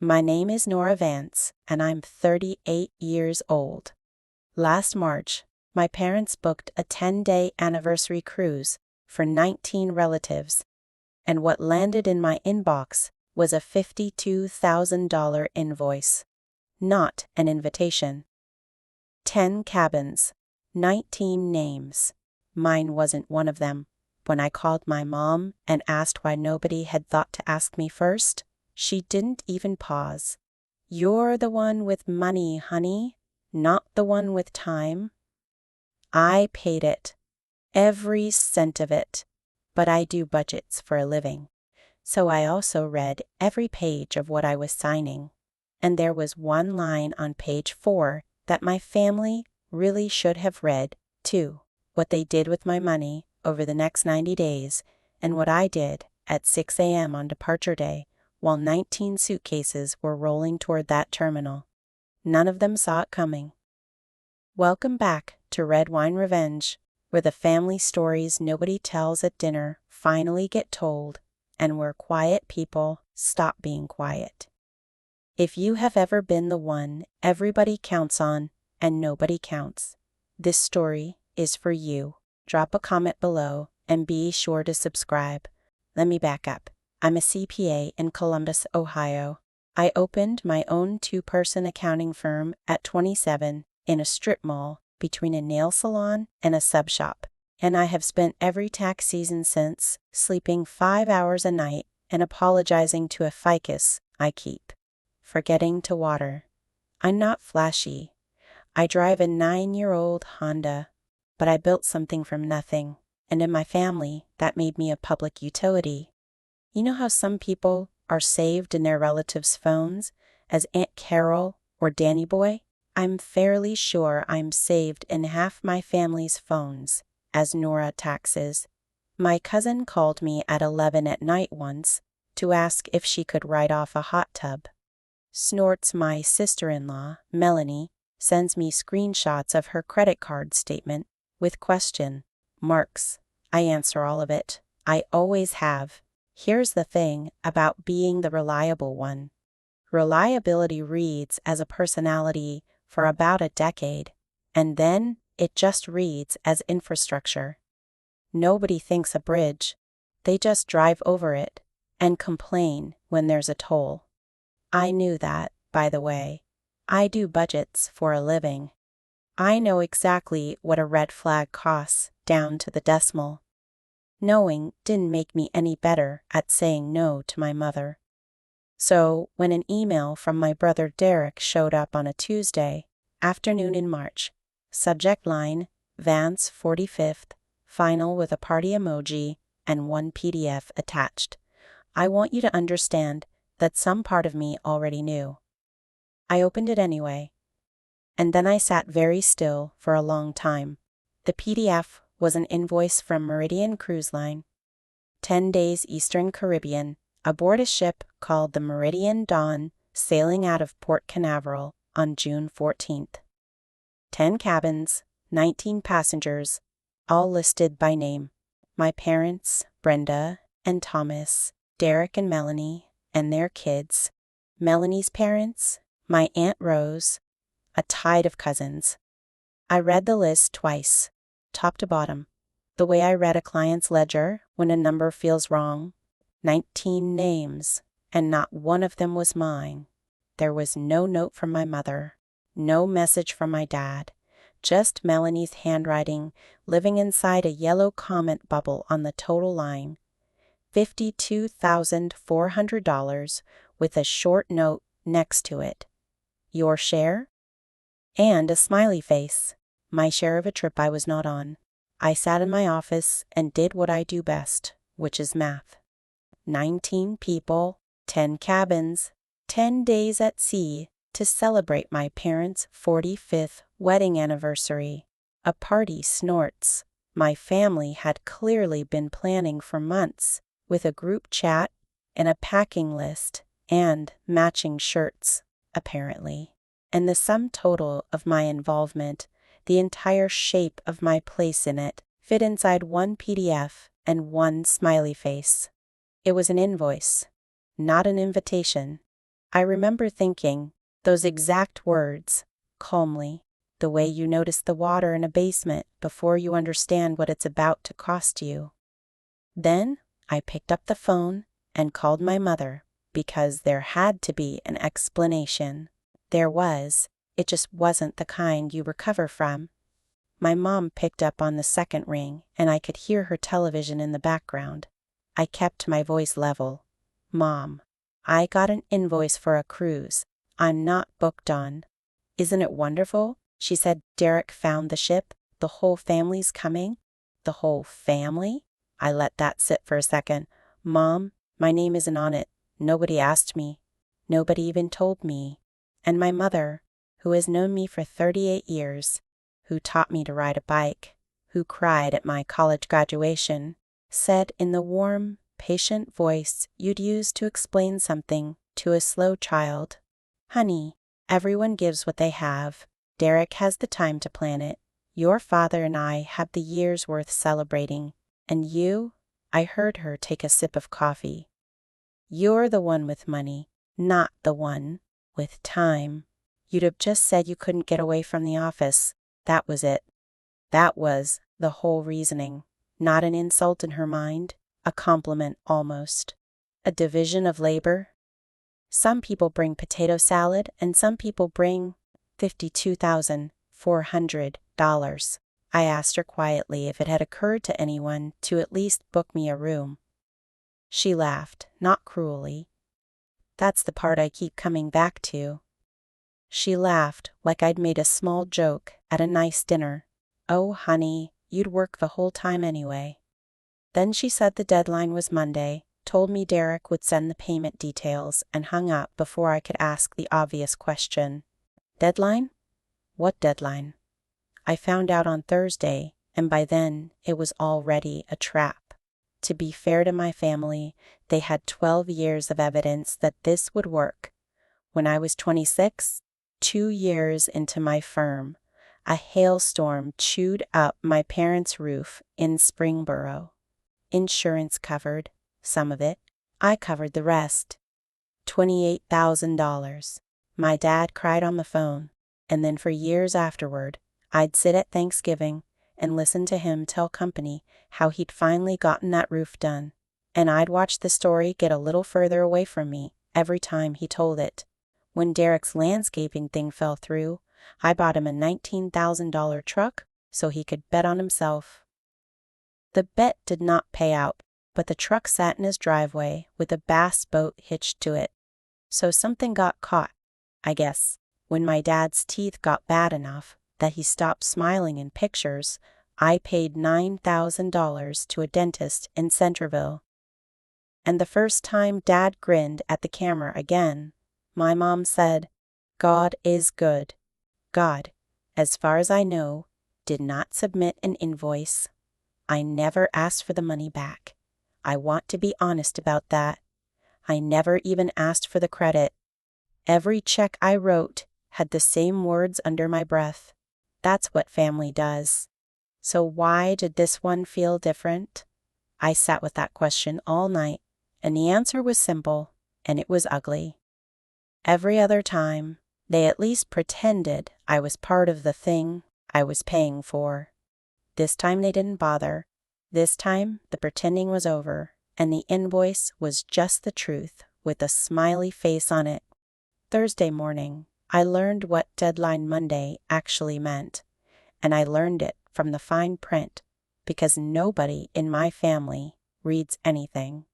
My name is Nora Vance, and I'm 38 years old. Last March, my parents booked a 10-day anniversary cruise for 19 relatives, and what landed in my inbox was a $52,000 invoice, not an invitation. 10 cabins, 19 names. Mine wasn't one of them. When I called my mom and asked why nobody had thought to ask me first, she didn't even pause. "You're the one with money, honey, not the one with time." I paid it, every cent of it, but I do budgets for a living, so I also read every page of what I was signing. And there was one line on page 4 that my family really should have read, too. What they did with my money over the next 90 days, and what I did at 6 a.m. on departure day, while 19 suitcases were rolling toward that terminal. None of them saw it coming. Welcome back to Red Wine Revenge, where the family stories nobody tells at dinner finally get told, and where quiet people stop being quiet. If you have ever been the one everybody counts on and nobody counts, this story is for you. Drop a comment below and be sure to subscribe. Let me back up. I'm a CPA in Columbus, Ohio. I opened my own 2-person accounting firm at 27 in a strip mall between a nail salon and a sub shop, and I have spent every tax season since sleeping 5 hours a night and apologizing to a ficus I keep, forgetting to water. I'm not flashy. I drive a 9-year-old Honda, but I built something from nothing, and in my family, that made me a public utility. You know how some people are saved in their relatives' phones as Aunt Carol or Danny Boy? I'm fairly sure I'm saved in half my family's phones as Nora Taxes. My cousin called me at 11 at night once to ask if she could write off a hot tub. Snorts my sister-in-law, Melanie, sends me screenshots of her credit card statement with question marks. I answer all of it. I always have. Here's the thing about being the reliable one. Reliability reads as a personality for about a decade, and then it just reads as infrastructure. Nobody thinks a bridge. They just drive over it and complain when there's a toll. I knew that, by the way. I do budgets for a living. I know exactly what a red flag costs down to the decimal. Knowing didn't make me any better at saying no to my mother. So when an email from my brother Derek showed up on a Tuesday afternoon in March, subject line, Vance 45th, final with a party emoji and one PDF attached, I want you to understand that some part of me already knew. I opened it anyway, and then I sat very still for a long time. The PDF was an invoice from Meridian Cruise Line, 10 days Eastern Caribbean, aboard a ship called the Meridian Dawn, sailing out of Port Canaveral on June 14th. 10 cabins, 19 passengers, all listed by name. My parents, Brenda and Thomas, Derek and Melanie, and their kids. Melanie's parents, my Aunt Rose, a tide of cousins. I read the list twice, top to bottom, the way I read a client's ledger when a number feels wrong. 19 names, and not one of them was mine. There was no note from my mother, no message from my dad, just Melanie's handwriting living inside a yellow comment bubble on the total line. $52,400 with a short note next to it. Your share? And a smiley face. My share of a trip I was not on. I sat in my office and did what I do best, which is math. 19 people, 10 cabins, 10 days at sea to celebrate my parents' 45th wedding anniversary. A party snorts. My family had clearly been planning for months, with a group chat and a packing list and matching shirts, apparently. And the sum total of my involvement, the entire shape of my place in it, fit inside one PDF and one smiley face. It was an invoice, not an invitation. I remember thinking those exact words, calmly, the way you notice the water in a basement before you understand what it's about to cost you. Then I picked up the phone and called my mother because there had to be an explanation. There was, it just wasn't the kind you recover from. My mom picked up on the second ring and I could hear her television in the background. I kept my voice level. Mom, I got an invoice for a cruise I'm not booked on. Isn't it wonderful? She said. Derek found the ship. The whole family's coming. The whole family? I let that sit for a second. Mom, my name isn't on it. Nobody asked me. Nobody even told me. And my mother, who has known me for 38 years, who taught me to ride a bike, who cried at my college graduation, said in the warm, patient voice you'd use to explain something to a slow child, "Honey, everyone gives what they have. Derek has the time to plan it. Your father and I have the years worth celebrating. And you," I heard her take a sip of coffee, "you're the one with money, not the one with time. You'd have just said you couldn't get away from the office. That was it." That was the whole reasoning. Not an insult in her mind, a compliment almost. A division of labor. Some people bring potato salad and some people bring $52,400. I asked her quietly if it had occurred to anyone to at least book me a room. She laughed, not cruelly. That's the part I keep coming back to. She laughed like I'd made a small joke at a nice dinner. Oh, honey, you'd work the whole time anyway. Then she said the deadline was Monday, told me Derek would send the payment details, and hung up before I could ask the obvious question. Deadline? What deadline? I found out on Thursday, and by then it was already a trap. To be fair to my family, they had 12 years of evidence that this would work. When I was 26, 2 years into my firm, a hailstorm chewed up my parents' roof in Springboro. Insurance covered some of it. I covered the rest. $28,000. My dad cried on the phone, and then for years afterward, I'd sit at Thanksgiving and listen to him tell company how he'd finally gotten that roof done, and I'd watch the story get a little further away from me every time he told it. When Derek's landscaping thing fell through, I bought him a $19,000 truck so he could bet on himself. The bet did not pay out, but the truck sat in his driveway with a bass boat hitched to it. So something got caught, I guess. When my dad's teeth got bad enough that he stopped smiling in pictures, I paid $9,000 to a dentist in Centerville. And the first time Dad grinned at the camera again, my mom said, "God is good." God, as far as I know, did not submit an invoice. I never asked for the money back. I want to be honest about that. I never even asked for the credit. Every check I wrote had the same words under my breath. That's what family does. So why did this one feel different? I sat with that question all night, and the answer was simple, and it was ugly. Every other time, they at least pretended I was part of the thing I was paying for. This time they didn't bother. This time the pretending was over, and the invoice was just the truth with a smiley face on it. Thursday morning, I learned what Deadline Monday actually meant, and I learned it from the fine print because nobody in my family reads anything.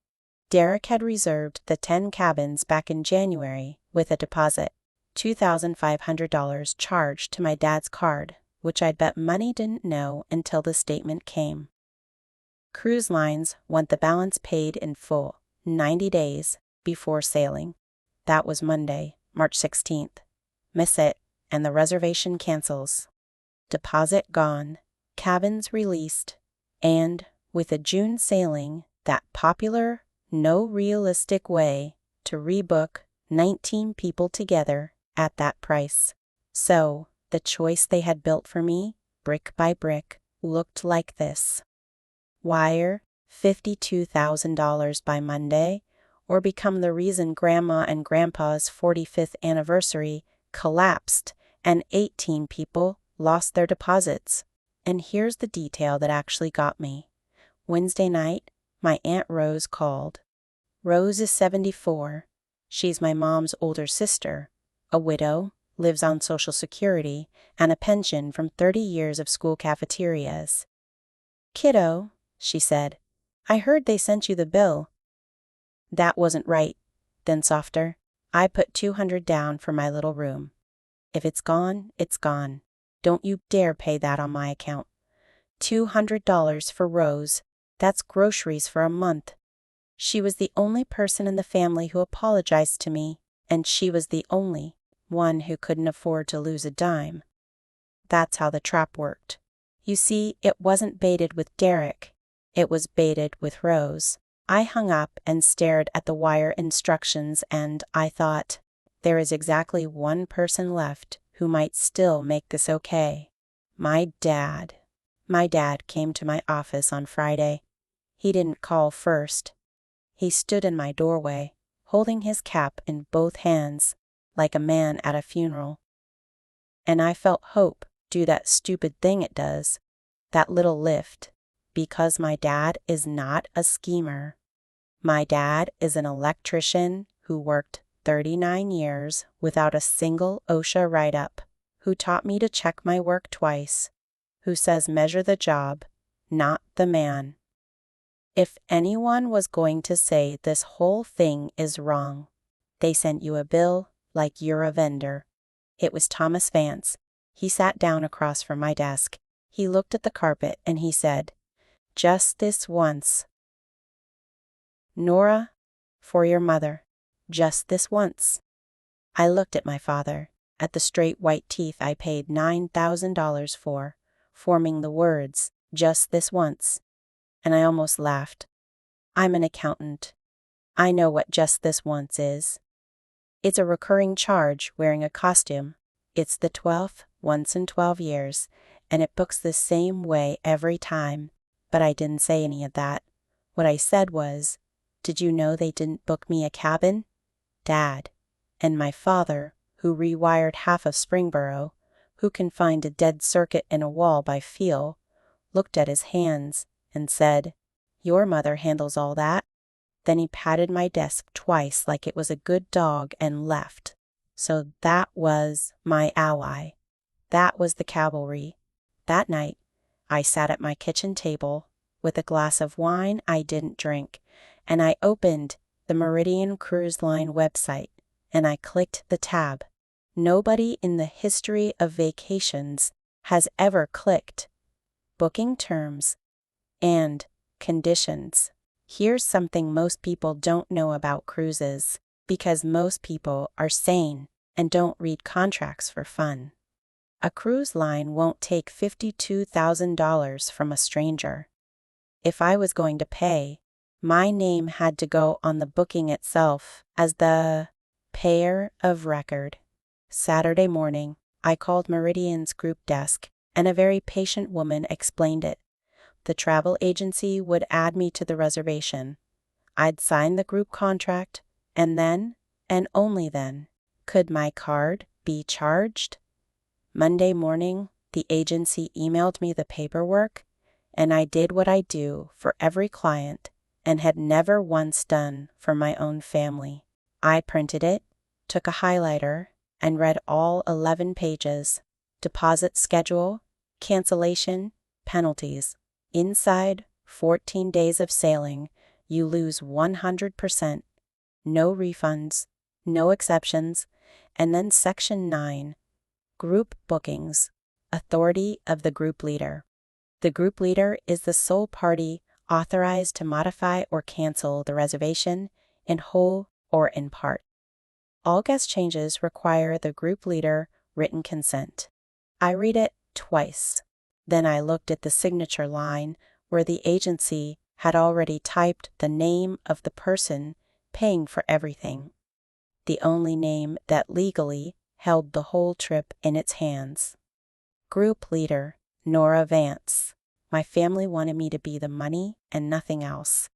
Derek had reserved the 10 cabins back in January with a deposit, $2,500 charged to my dad's card, which I'd bet money didn't know until the statement came. Cruise lines want the balance paid in full, 90 days before sailing. That was Monday, March 16th. Miss it, and the reservation cancels. Deposit gone, cabins released, and, with a June sailing, that popular, no realistic way to rebook 19 people together at that price. So, the choice they had built for me, brick by brick, looked like this. Wire $52,000 by Monday, or become the reason Grandma and Grandpa's 45th anniversary collapsed and 18 people lost their deposits. And here's the detail that actually got me. Wednesday night, my Aunt Rose called. Rose is 74. She's my mom's older sister, a widow, lives on Social Security, and a pension from 30 years of school cafeterias. "Kiddo," she said, "I heard they sent you the bill." "That wasn't right." Then softer, "I put 200 down for my little room. If it's gone, it's gone. Don't you dare pay that on my account." $200 for Rose. That's groceries for a month. She was the only person in the family who apologized to me, and she was the only one who couldn't afford to lose a dime. That's how the trap worked. You see, it wasn't baited with Derek. It was baited with Rose. I hung up and stared at the wire instructions, and I thought, there is exactly one person left who might still make this okay. My dad. My dad came to my office on Friday. He didn't call first. He stood in my doorway, holding his cap in both hands, like a man at a funeral. And I felt hope do that stupid thing it does, that little lift, because my dad is not a schemer. My dad is an electrician who worked 39 years without a single OSHA write-up, who taught me to check my work twice, who says measure the job, not the man. If anyone was going to say this whole thing is wrong, they sent you a bill like you're a vendor. It was Thomas Vance. He sat down across from my desk. He looked at the carpet and he said, "Just this once. Nora, for your mother. Just this once." I looked at my father, at the straight white teeth I paid $9,000 for, forming the words, "just this once," and I almost laughed. I'm an accountant. I know what just this once is. It's a recurring charge wearing a costume. It's the 12th once in 12 years, and it books the same way every time. But I didn't say any of that. What I said was, "Did you know they didn't book me a cabin?" Dad, and my father, who rewired half of Springboro, who can find a dead circuit in a wall by feel, looked at his hands and said, "Your mother handles all that." Then he patted my desk twice like it was a good dog and left. So that was my ally. That was the cavalry. That night, I sat at my kitchen table with a glass of wine I didn't drink, and I opened the Meridian Cruise Line website, and I clicked the tab nobody in the history of vacations has ever clicked: booking terms and conditions. Here's something most people don't know about cruises, because most people are sane and don't read contracts for fun. A cruise line won't take $52,000 from a stranger. If I was going to pay, my name had to go on the booking itself as the payer of record. Saturday morning, I called Meridian's group desk, and a very patient woman explained it. The travel agency would add me to the reservation. I'd sign the group contract, and then, and only then, could my card be charged. Monday morning, the agency emailed me the paperwork, and I did what I do for every client and had never once done for my own family. I printed it, took a highlighter, and read all 11 pages. Deposit schedule, cancellation, penalties. Inside 14 days of sailing, you lose 100%. No refunds, no exceptions. And then Section 9, Group Bookings, Authority of the Group Leader. The group leader is the sole party authorized to modify or cancel the reservation in whole or in part. All guest changes require the group leader written consent. I read it twice. Then I looked at the signature line where the agency had already typed the name of the person paying for everything, the only name that legally held the whole trip in its hands. Group leader, Nora Vance. My family wanted me to be the money and nothing else.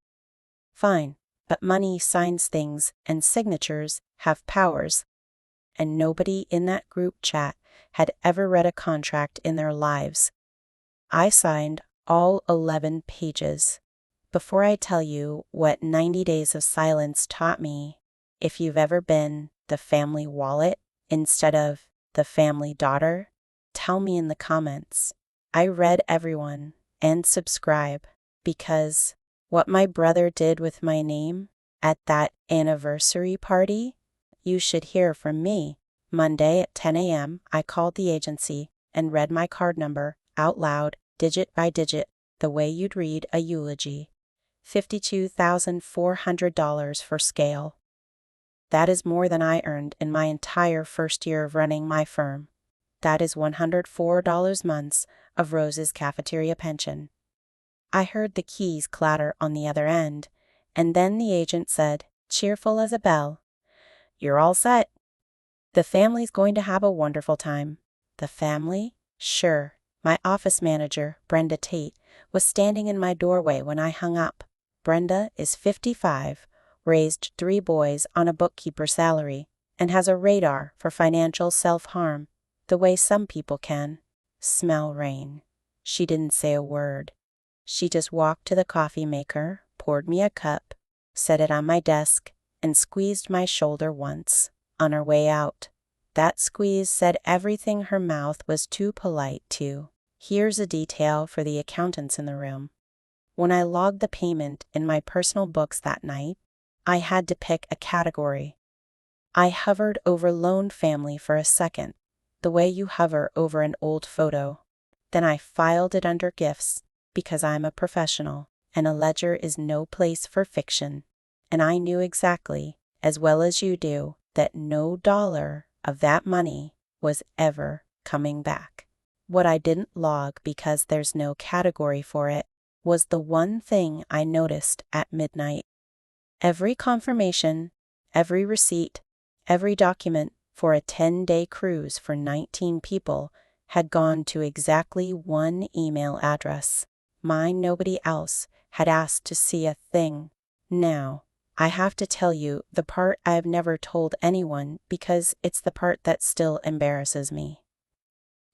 Fine, But money signs things and signatures have powers. And nobody in that group chat had ever read a contract in their lives. I signed all 11 pages. Before I tell you what 90 days of silence taught me, if you've ever been the family wallet instead of the family daughter, tell me in the comments. I read everyone and subscribe because what my brother did with my name at that anniversary party, you should hear from me. Monday at 10 a.m., I called the agency and read my card number out loud, digit by digit, the way you'd read a eulogy. $52,400 for scale. That is more than I earned in my entire first year of running my firm. That is $104 months of Rose's cafeteria pension. I heard the keys clatter on the other end, and then the agent said, cheerful as a bell, "You're all set. The family's going to have a wonderful time." The family? Sure. My office manager, Brenda Tate, was standing in my doorway when I hung up. Brenda is 55, raised 3 boys on a bookkeeper's salary, and has a radar for financial self-harm, the way some people can. Smell rain. She didn't say a word. She just walked to the coffee maker, poured me a cup, set it on my desk, and squeezed my shoulder once. On her way out, that squeeze said everything her mouth was too polite to. Here's a detail for the accountants in the room. When I logged the payment in my personal books that night, I had to pick a category. I hovered over loan family for a second, the way you hover over an old photo. Then I filed it under gifts, because I'm a professional, and a ledger is no place for fiction. And I knew exactly, as well as you do, that no dollar of that money was ever coming back. What I didn't log because there's no category for it was the one thing I noticed at midnight. Every confirmation, every receipt, every document for a 10-day cruise for 19 people had gone to exactly one email address. Mine. Nobody else had asked to see a thing. Now, I have to tell you the part I've never told anyone because it's the part that still embarrasses me.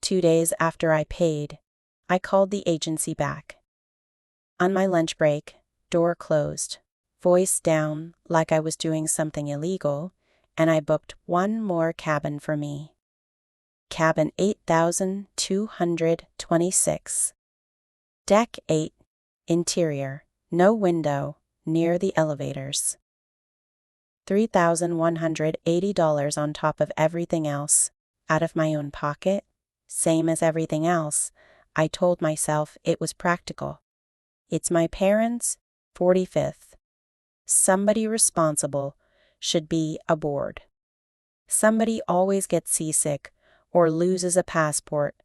2 days after I paid, I called the agency back. On my lunch break, door closed, voice down like I was doing something illegal, and I booked one more cabin for me. Cabin 8226. Deck 8. Interior. No window. Near the elevators. $3,180 on top of everything else, out of my own pocket. Same as everything else, I told myself it was practical. It's my parents' 45th. Somebody responsible should be aboard. Somebody always gets seasick or loses a passport,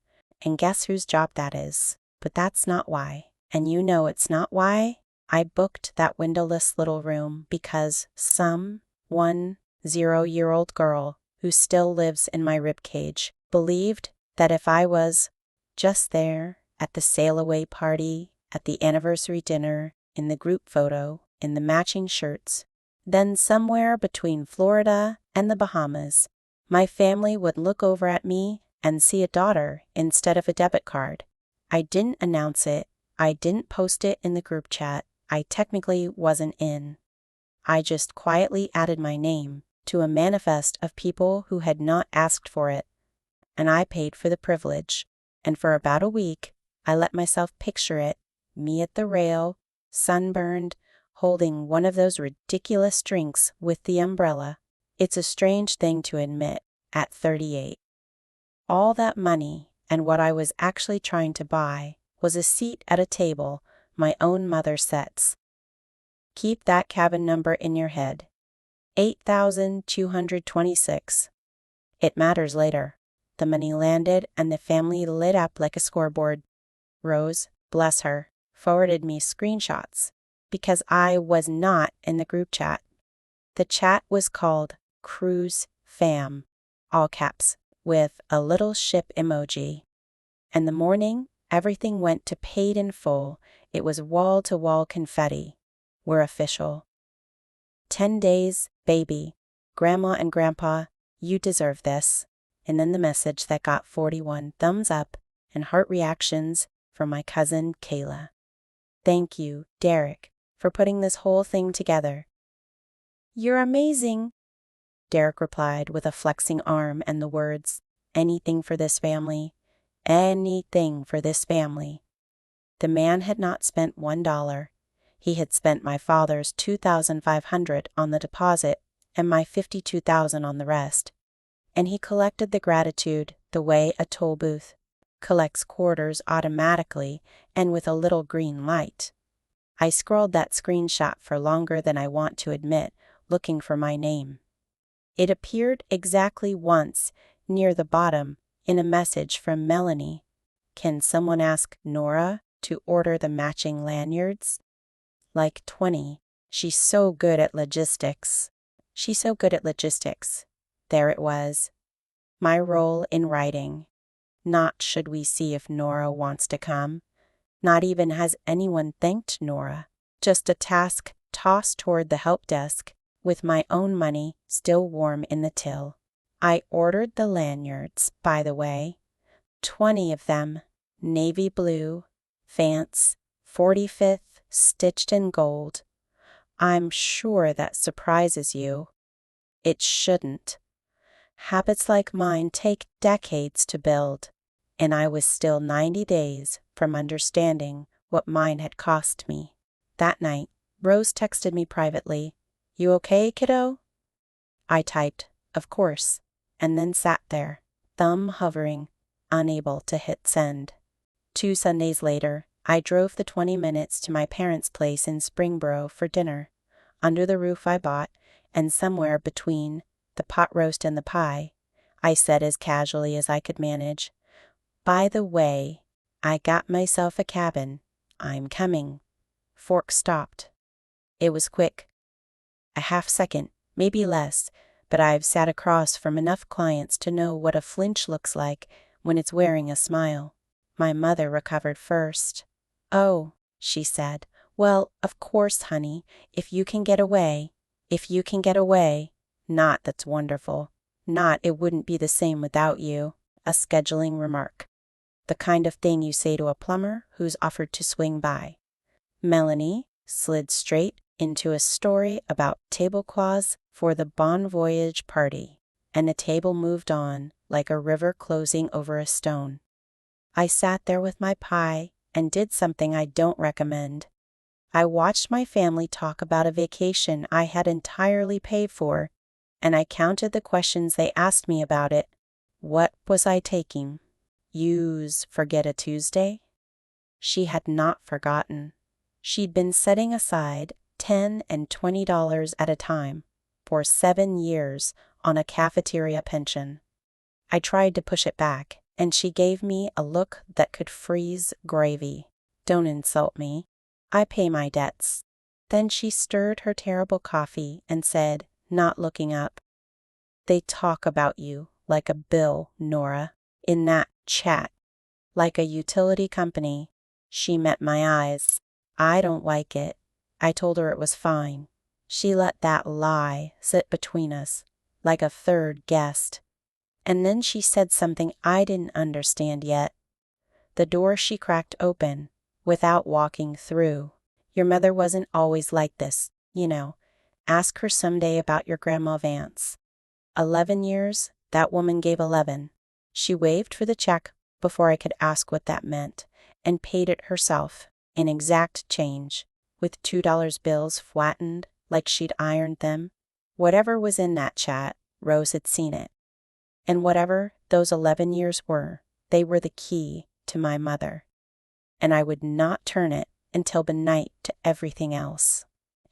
and guess whose job that is? But that's not why. And you know it's not why I booked that windowless little room because some 10-year-old girl who still lives in my ribcage believed that if I was just there at the sail-away party, at the anniversary dinner, in the group photo, in the matching shirts, then somewhere between Florida and the Bahamas, my family would look over at me and see a daughter instead of a debit card. I didn't announce it. I didn't post it in the group chat. I technically wasn't in. I just quietly added my name to a manifest of people who had not asked for it, and I paid for the privilege. And for about a week, I let myself picture it, me at the rail, sunburned, holding one of those ridiculous drinks with the umbrella. It's a strange thing to admit at 38. All that money and what I was actually trying to buy was a seat at a table my own mother sets. Keep that cabin number in your head. 8,226. It matters later. The money landed and the family lit up like a scoreboard. Rose, bless her, forwarded me screenshots because I was not in the group chat. The chat was called Cruise Fam, all caps, with a little ship emoji. And the morning everything went to paid in full, it was wall-to-wall confetti. We're official. 10 days, baby. Grandma and Grandpa, you deserve this. And then the message that got 41 thumbs up and heart reactions from my cousin Kayla. Thank you, Derek, for putting this whole thing together. You're amazing, Derek replied with a flexing arm and the words, anything for this family, anything for this family. The man had not spent $1. He had spent my father's $2,500 on the deposit and my $52,000 on the rest. And he collected the gratitude the way a toll booth collects quarters automatically and with a little green light. I scrolled that screenshot for longer than I want to admit, looking for my name. It appeared exactly once, near the bottom, in a message from Melanie. Can someone ask Nora to order the matching lanyards? Like 20. She's so good at logistics. There it was. My role in writing. Not should we see if Nora wants to come. Not even has anyone thanked Nora. Just a task tossed toward the help desk, with my own money still warm in the till. I ordered the lanyards, by the way. 20 of them. Navy blue. Vance. 45th. Stitched in gold. I'm sure that surprises you. It shouldn't. Habits like mine take decades to build, and I was still 90 days from understanding what mine had cost me. That night, Rose texted me privately, "You okay, kiddo?" I typed, "Of course," and then sat there, thumb hovering, unable to hit send. 2 Sundays later, I drove the 20 minutes to my parents' place in Springboro for dinner, under the roof I bought, and somewhere between the pot roast and the pie, I said as casually as I could manage, "By the way, I got myself a cabin. I'm coming." Fork stopped. It was quick. A half second, maybe less, but I've sat across from enough clients to know what a flinch looks like when it's wearing a smile. My mother recovered first. "Oh," she said, "well, of course, honey, if you can get away. Not that's wonderful. Not it wouldn't be the same without you." A scheduling remark. The kind of thing you say to a plumber who's offered to swing by. Melanie slid straight into a story about tablecloths for the Bon Voyage party, and the table moved on like a river closing over a stone. I sat there with my pie and did something I don't recommend. I watched my family talk about a vacation I had entirely paid for, and I counted the questions they asked me about it. What was I taking? Use Forget a Tuesday? She had not forgotten. She'd been setting aside $10 and $20 at a time for 7 years on a cafeteria pension. I tried to push it back, and she gave me a look that could freeze gravy. "Don't insult me. I pay my debts." Then she stirred her terrible coffee and said, not looking up, "They talk about you like a bill, Nora, in that chat. Like a utility company." She met my eyes. "I don't like it." I told her it was fine. She let that lie sit between us, like a third guest. And then she said something I didn't understand yet. The door she cracked open, without walking through. "Your mother wasn't always like this, you know. Ask her someday about your Grandma Vance. 11 years, that woman gave 11. She waved for the check before I could ask what that meant, and paid it herself, in exact change, with $2 bills flattened like she'd ironed them. Whatever was in that chat, Rose had seen it. And whatever those 11 years were, they were the key to my mother. And I would not turn it until the night to everything else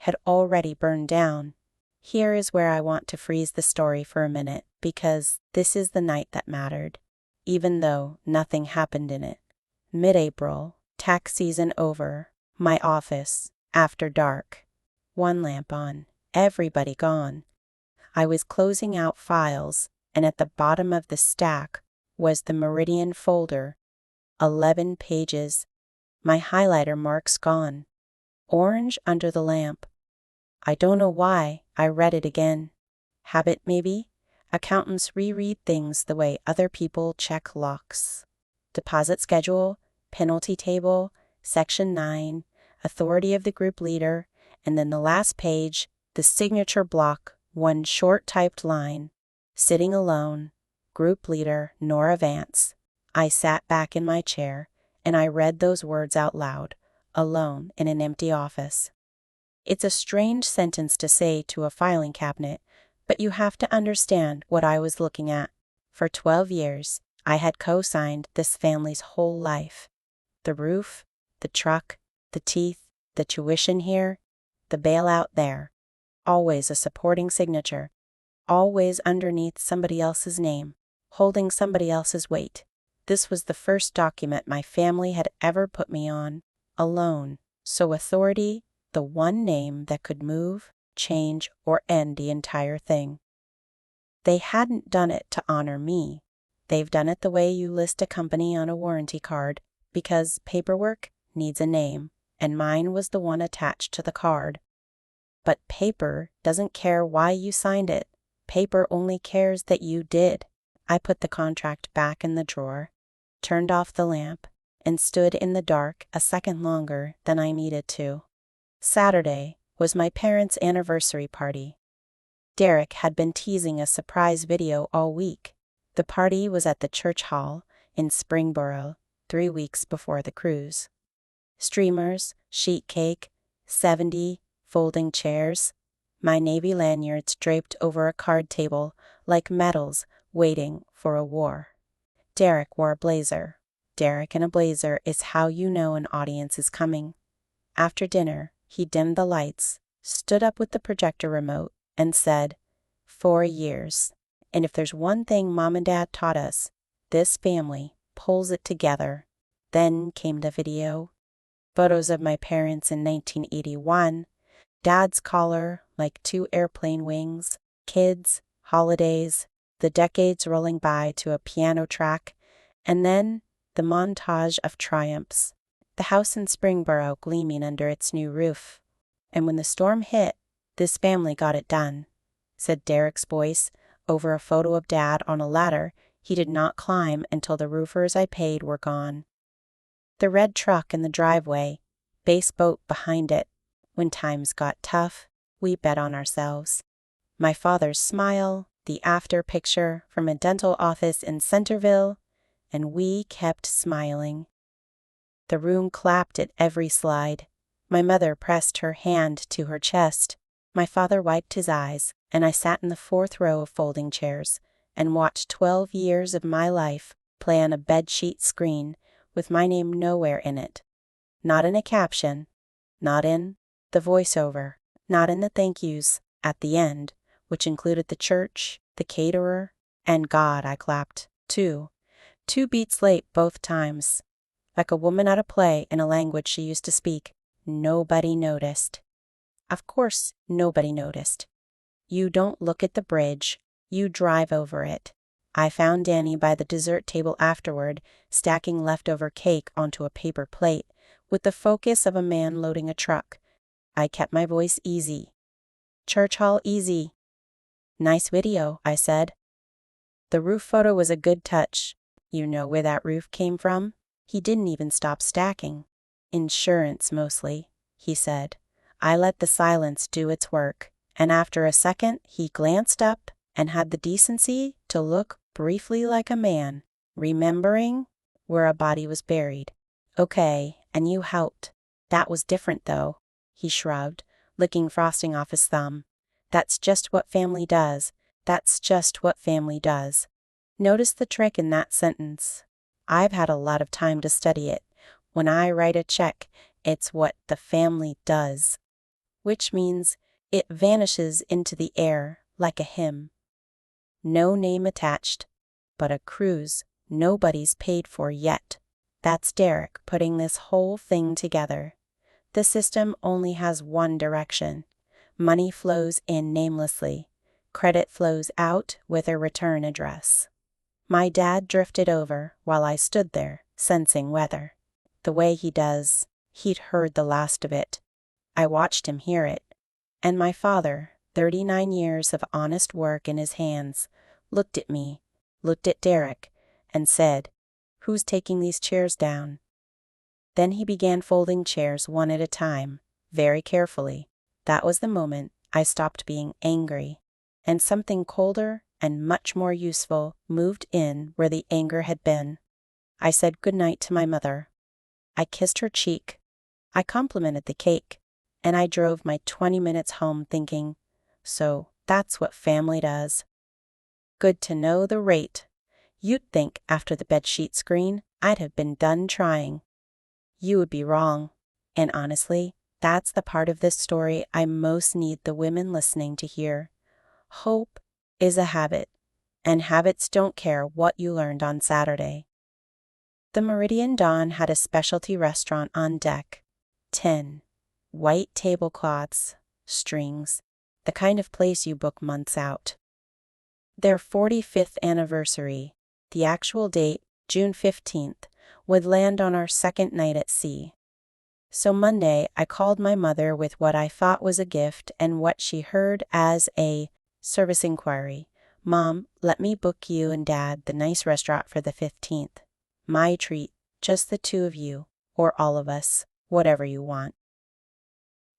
had already burned down. Here is where I want to freeze the story for a minute, because this is the night that mattered, even though nothing happened in it. Mid-April, tax season over, my office, after dark. One lamp on, everybody gone. I was closing out files, and at the bottom of the stack was the Meridian folder, 11 pages. My highlighter marks gone. Orange under the lamp. I don't know why I read it again. Habit, maybe? Accountants reread things the way other people check locks. Deposit schedule, penalty table, section 9, authority of the group leader, and then the last page, the signature block, one short typed line. Sitting alone, group leader Nora Vance. I sat back in my chair, and I read those words out loud, alone in an empty office. It's a strange sentence to say to a filing cabinet, but you have to understand what I was looking at. For 12 years, I had co-signed this family's whole life. The roof, the truck, the teeth, the tuition here, the bailout there. Always a supporting signature. Always underneath somebody else's name, holding somebody else's weight. This was the first document my family had ever put me on, alone. So authority, the one name that could move, change, or end the entire thing. They hadn't done it to honor me. They've done it the way you list a company on a warranty card, because paperwork needs a name, and mine was the one attached to the card. But paper doesn't care why you signed it. Paper only cares that you did. I put the contract back in the drawer, turned off the lamp, and stood in the dark a second longer than I needed to. Saturday was my parents' anniversary party. Derek had been teasing a surprise video all week. The party was at the church hall in Springboro 3 weeks before the cruise. Streamers, sheet cake, 70 folding chairs, my navy lanyards draped over a card table like medals waiting for a war. Derek wore a blazer. Derek in a blazer is how you know an audience is coming. After dinner, he dimmed the lights, stood up with the projector remote, and said, 4 years. And if there's one thing Mom and Dad taught us, this family pulls it together. Then came the video. Photos of my parents in 1981, Dad's collar like 2 airplane wings, kids, holidays, the decades rolling by to a piano track, and then the montage of triumphs. The house in Springboro gleaming under its new roof. And when the storm hit, this family got it done, said Derek's voice over a photo of Dad on a ladder he did not climb until the roofers I paid were gone. The red truck in the driveway, base boat behind it. When times got tough, we bet on ourselves. My father's smile, the after picture from a dental office in Centerville, and we kept smiling. The room clapped at every slide. My mother pressed her hand to her chest. My father wiped his eyes, and I sat in the 4th row of folding chairs and watched 12 years of my life play on a bedsheet screen with my name nowhere in it. Not in a caption, not in the voiceover, not in the thank yous at the end, which included the church, the caterer, and God. I clapped, too. 2 beats late both times. Like a woman at a play in a language she used to speak. Nobody noticed. Of course, nobody noticed. You don't look at the bridge, you drive over it. I found Danny by the dessert table afterward, stacking leftover cake onto a paper plate, with the focus of a man loading a truck. I kept my voice easy. Church hall easy. Nice video, I said. The roof photo was a good touch. You know where that roof came from? He didn't even stop stacking. Insurance, mostly, he said. I let the silence do its work, and after a second he glanced up and had the decency to look briefly like a man, remembering where a body was buried. Okay, and you helped. That was different, though, he shrugged, licking frosting off his thumb. That's just what family does. That's just what family does. Notice the trick in that sentence. I've had a lot of time to study it. When I write a check, it's what the family does, which means it vanishes into the air like a hymn. No name attached, but a cruise nobody's paid for yet. That's Derek putting this whole thing together. The system only has one direction. Money flows in namelessly. Credit flows out with a return address. My dad drifted over while I stood there, sensing weather. The way he does, he'd heard the last of it. I watched him hear it. And my father, 39 years of honest work in his hands, looked at me, looked at Derek, and said, "Who's taking these chairs down?" Then he began folding chairs one at a time, very carefully. That was the moment I stopped being angry, and something colder and much more useful moved in where the anger had been. I said goodnight to my mother. I kissed her cheek. I complimented the cake, and I drove my 20 minutes home thinking, so that's what family does. Good to know the rate. You'd think after the bedsheet screen, I'd have been done trying. You would be wrong. And honestly, that's the part of this story I most need the women listening to hear. Hope is a habit, and habits don't care what you learned on Saturday. The Meridian Dawn had a specialty restaurant on deck. 10. White tablecloths, strings, the kind of place you book months out. Their 45th anniversary, the actual date, June 15th, would land on our second night at sea. So Monday, I called my mother with what I thought was a gift and what she heard as a service inquiry. "Mom, let me book you and Dad the nice restaurant for the 15th. My treat, just the two of you, or all of us, whatever you want."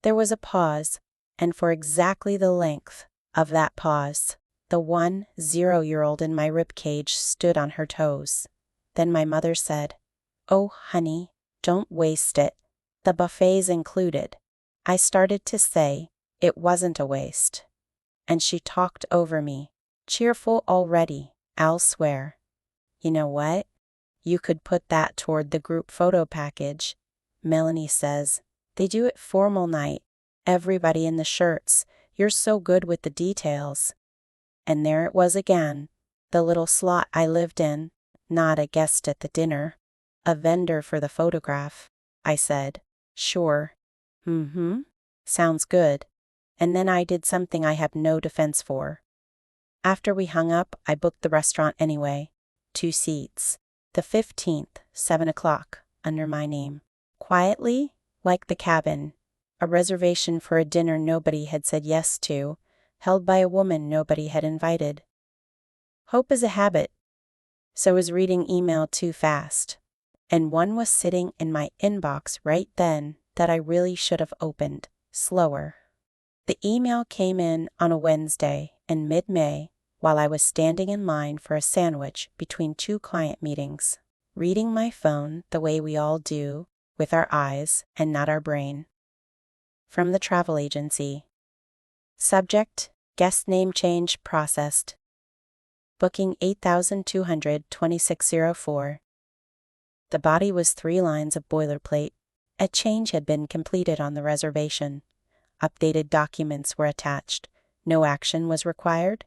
There was a pause, and for exactly the length of that pause, the 10-year-old in my ribcage stood on her toes. Then my mother said, "Oh, honey, don't waste it. The buffet's included." I started to say it wasn't a waste. And she talked over me. "Cheerful already, I'll swear. You know what? You could put that toward the group photo package. Melanie says, they do it formal night. Everybody in the shirts. You're so good with the details." And there it was again, the little slot I lived in, not a guest at the dinner, a vendor for the photograph. I said, "Sure. Sounds good." And then I did something I have no defense for. After we hung up, I booked the restaurant anyway. 2 seats. The 15th, 7 o'clock, under my name. Quietly, like the cabin. A reservation for a dinner nobody had said yes to, held by a woman nobody had invited. Hope is a habit. So is reading email too fast. And one was sitting in my inbox right then that I really should have opened, slower. The email came in on a Wednesday in mid-May while I was standing in line for a sandwich between 2 client meetings, reading my phone the way we all do, with our eyes and not our brain. From the travel agency. Subject, guest name change processed. Booking 8200-2604. The body was 3 lines of boilerplate. A change had been completed on the reservation. Updated documents were attached. No action was required.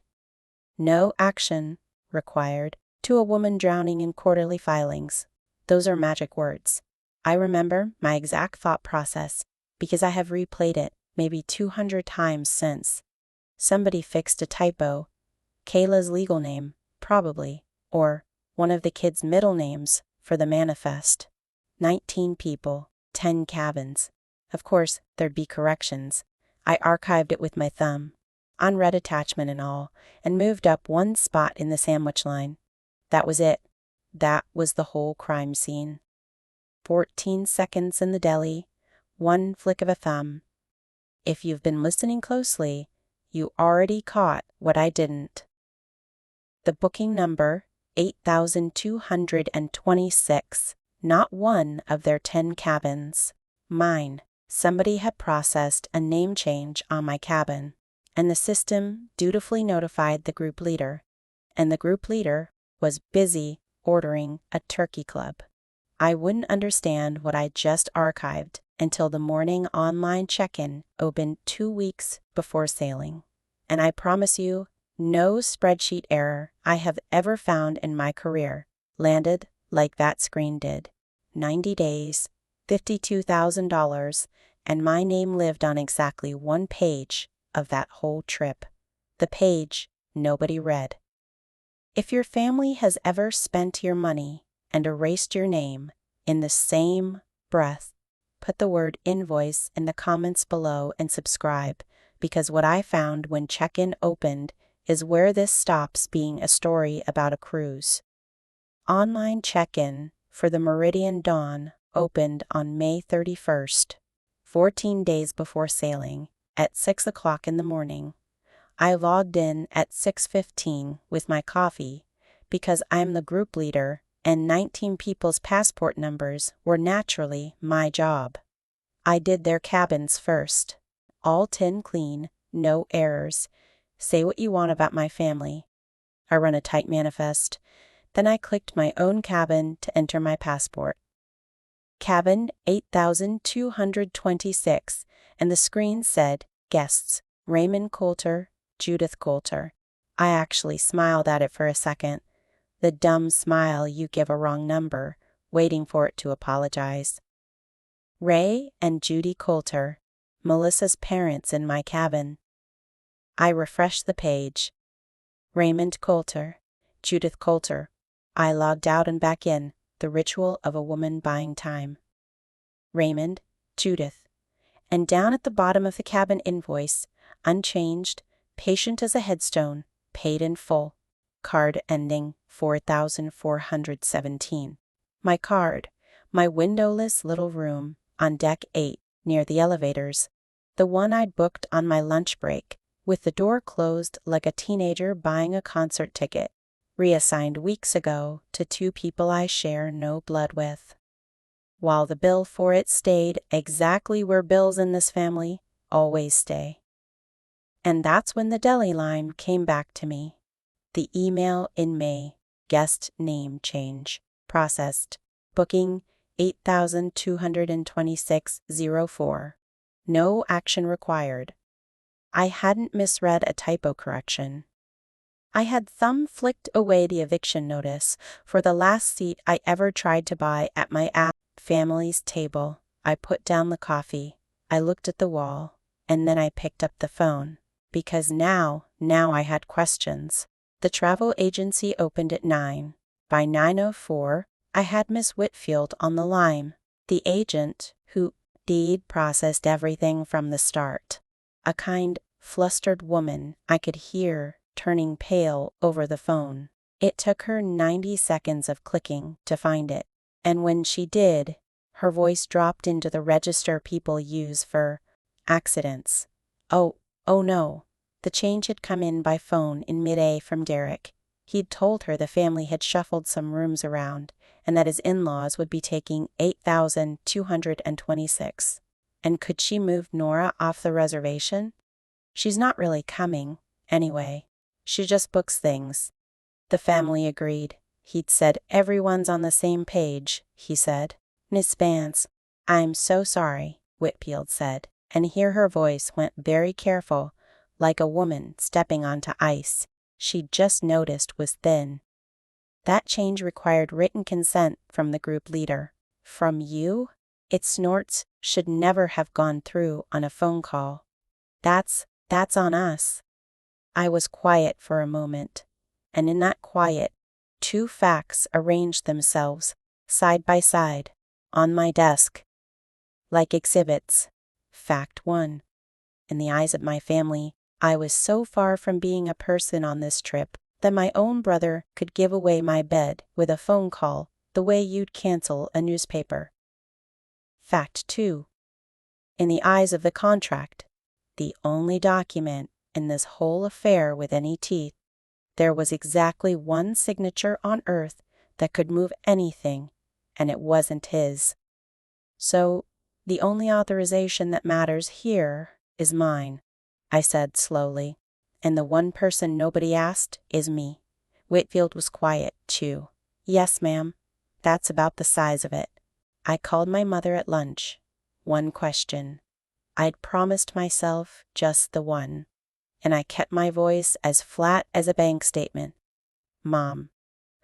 No action required to a woman drowning in quarterly filings. Those are magic words. I remember my exact thought process because I have replayed it maybe 200 times since. Somebody fixed a typo. Kayla's legal name, probably, or one of the kids' middle names for the manifest. 19 people, 10 cabins. Of course, there'd be corrections. I archived it with my thumb, unread attachment and all, and moved up 1 spot in the sandwich line. That was it. That was the whole crime scene. 14 seconds in the deli, 1 flick of a thumb. If you've been listening closely, you already caught what I didn't. The booking number, 8226, not one of their 10 cabins. Mine. Somebody had processed a name change on my cabin, and the system dutifully notified the group leader, and the group leader was busy ordering a turkey club. I wouldn't understand what I just archived until the morning online check-in opened 2 weeks before sailing. And I promise you, no spreadsheet error I have ever found in my career landed like that screen did. 90 days, $52,000, and my name lived on exactly 1 page of that whole trip. The page nobody read. If your family has ever spent your money and erased your name in the same breath, put the word invoice in the comments below and subscribe, because what I found when check-in opened is where this stops being a story about a cruise. Online check-in for the Meridian Dawn opened on May 31st, 14 days before sailing, at 6 o'clock in the morning. I logged in at 6:15 with my coffee because I'm the group leader and 19 people's passport numbers were naturally my job. I did their cabins first. All 10 clean, no errors. Say what you want about my family. I run a tight manifest. Then I clicked my own cabin to enter my passport. Cabin 8226, and the screen said, guests, Raymond Coulter, Judith Coulter. I actually smiled at it for a second. The dumb smile you give a wrong number, waiting for it to apologize. Ray and Judy Coulter, Melissa's parents in my cabin. I refreshed the page. Raymond Coulter, Judith Coulter. I logged out and back in, the ritual of a woman buying time. Raymond, Judith. And down at the bottom of the cabin invoice, unchanged, patient as a headstone, paid in full. Card ending 4417. My card, my windowless little room on deck 8 near the elevators, the one I'd booked on my lunch break, with the door closed like a teenager buying a concert ticket, reassigned weeks ago to 2 people I share no blood with. While the bill for it stayed exactly where bills in this family always stay. And that's when the deli line came back to me. The email in May, guest name change, processed, booking 8226.04. No action required. I hadn't misread a typo correction. I had thumb flicked away the eviction notice for the last seat I ever tried to buy at my family's table. I put down the coffee. I looked at the wall, and then I picked up the phone, because now I had questions. The travel agency opened at 9. By 9:04, I had Miss Whitfield on the line, the agent who deed processed everything from the start. A kind, flustered woman I could hear turning pale over the phone. It took her 90 seconds of clicking to find it, and when she did, her voice dropped into the register people use for accidents. Oh no. The change had come in by phone in mid-A from Derek. He'd told her the family had shuffled some rooms around, and that his in-laws would be taking 8,226. And could she move Nora off the reservation? She's not really coming, anyway. She just books things. The family agreed. He'd said everyone's on the same page, he said. Miss Vance, I'm so sorry, Whitfield said, and here her voice went very careful, like a woman stepping onto ice she'd just noticed was thin. That change required written consent from the group leader. From you? Its snorts should never have gone through on a phone call. That's on us. I was quiet for a moment, and in that quiet, 2 facts arranged themselves, side by side, on my desk. Like exhibits. Fact 1. In the eyes of my family, I was so far from being a person on this trip that my own brother could give away my bed with a phone call the way you'd cancel a newspaper. Fact 2. In the eyes of the contract, the only document in this whole affair with any teeth, there was exactly one signature on earth that could move anything, and it wasn't his. So, the only authorization that matters here is mine, I said slowly, and the one person nobody asked is me. Whitfield was quiet, too. Yes, ma'am. That's about the size of it. I called my mother at lunch. One question. I'd promised myself just the one, and I kept my voice as flat as a bank statement. Mom,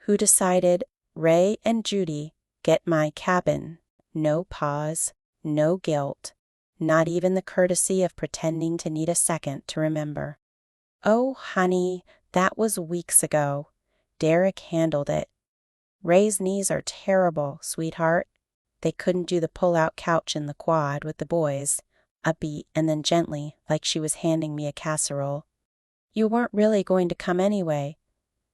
who decided Ray and Judy get my cabin? No pause, no guilt. Not even the courtesy of pretending to need a second to remember. Oh, honey, that was weeks ago. Derek handled it. Ray's knees are terrible, sweetheart. They couldn't do the pull-out couch in the quad with the boys. upbeat and then gently, like she was handing me a casserole. You weren't really going to come anyway.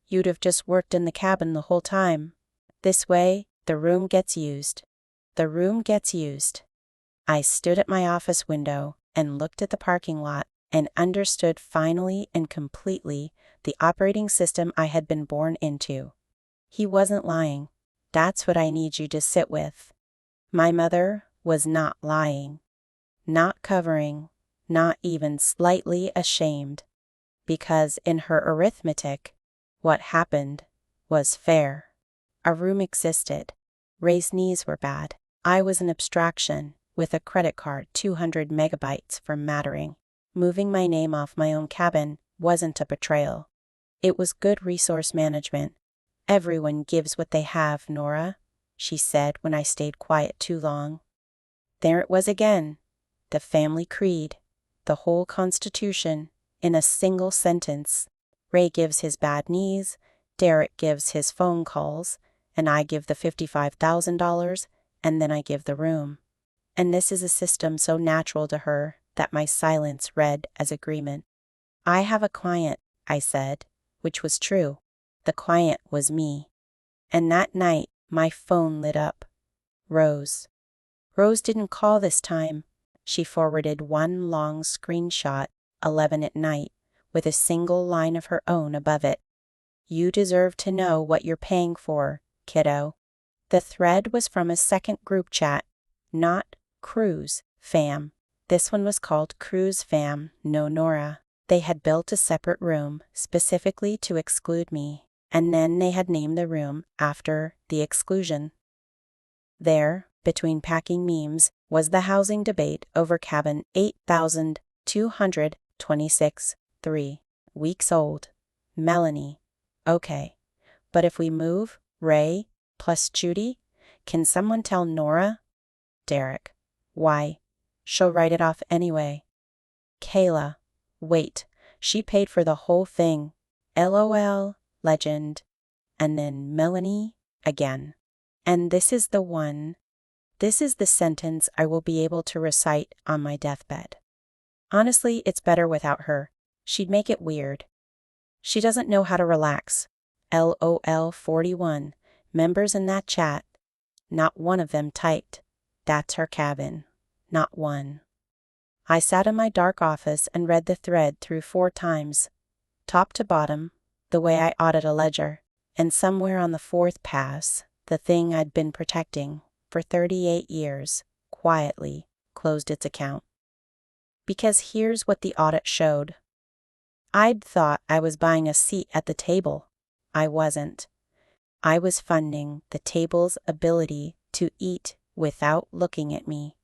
You'd have just worked in the cabin the whole time. This way, the room gets used. The room gets used. I stood at my office window and looked at the parking lot and understood finally and completely the operating system I had been born into. He wasn't lying. That's what I need you to sit with. My mother was not lying. Not covering, not even slightly ashamed. Because in her arithmetic, what happened was fair. A room existed. Ray's knees were bad. I was an abstraction with a credit card 200 megabytes for mattering. Moving my name off my own cabin wasn't a betrayal. It was good resource management. Everyone gives what they have, Nora, she said when I stayed quiet too long. There it was again. The family creed, the whole Constitution, in a single sentence. Ray gives his bad knees, Derek gives his phone calls, and I give the $55,000, and then I give the room. And this is a system so natural to her that my silence read as agreement. I have a client, I said, which was true. The client was me. And that night, my phone lit up. Rose. Rose didn't call this time. She forwarded one long screenshot, 11 at night, with a single line of her own above it. You deserve to know what you're paying for, kiddo. The thread was from a second group chat, not Cruise Fam. This one was called Cruise Fam, no Nora. They had built a separate room specifically to exclude me, and then they had named the room after the exclusion. There, between packing memes, was the housing debate over cabin 8,226, 3 weeks old. Melanie. Okay. But if we move Ray plus Judy, can someone tell Nora? Derek. Why? She'll write it off anyway. Kayla. Wait, she paid for the whole thing. LOL, legend. And then Melanie again. And this is the one. This is the sentence I will be able to recite on my deathbed. Honestly, it's better without her. She'd make it weird. She doesn't know how to relax. LOL 41. Members in that chat. Not one of them typed. That's her cabin. Not one. I sat in my dark office and read the thread through 4 times. Top to bottom, the way I audit a ledger. And somewhere on the 4th pass, the thing I'd been protecting for 38 years, quietly, closed its account. Because here's what the audit showed. I'd thought I was buying a seat at the table. I wasn't. I was funding the table's ability to eat without looking at me.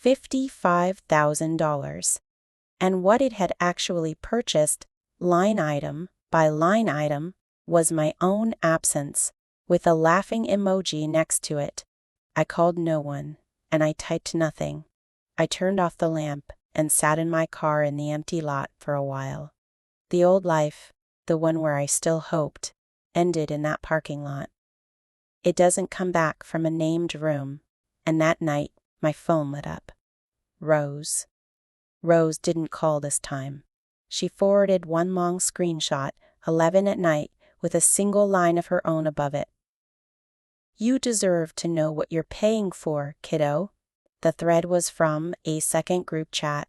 $55,000. And what it had actually purchased, line item by line item, was my own absence, with a laughing emoji next to it. I called no one, and I typed nothing. I turned off the lamp and sat in my car in the empty lot for a while. The old life, the one where I still hoped, ended in that parking lot. It doesn't come back from a named room, and that night my phone lit up. Rose. Rose didn't call this time. She forwarded one long screenshot, 11 at night, with a single line of her own above it. You deserve to know what you're paying for, kiddo. The thread was from a second group chat,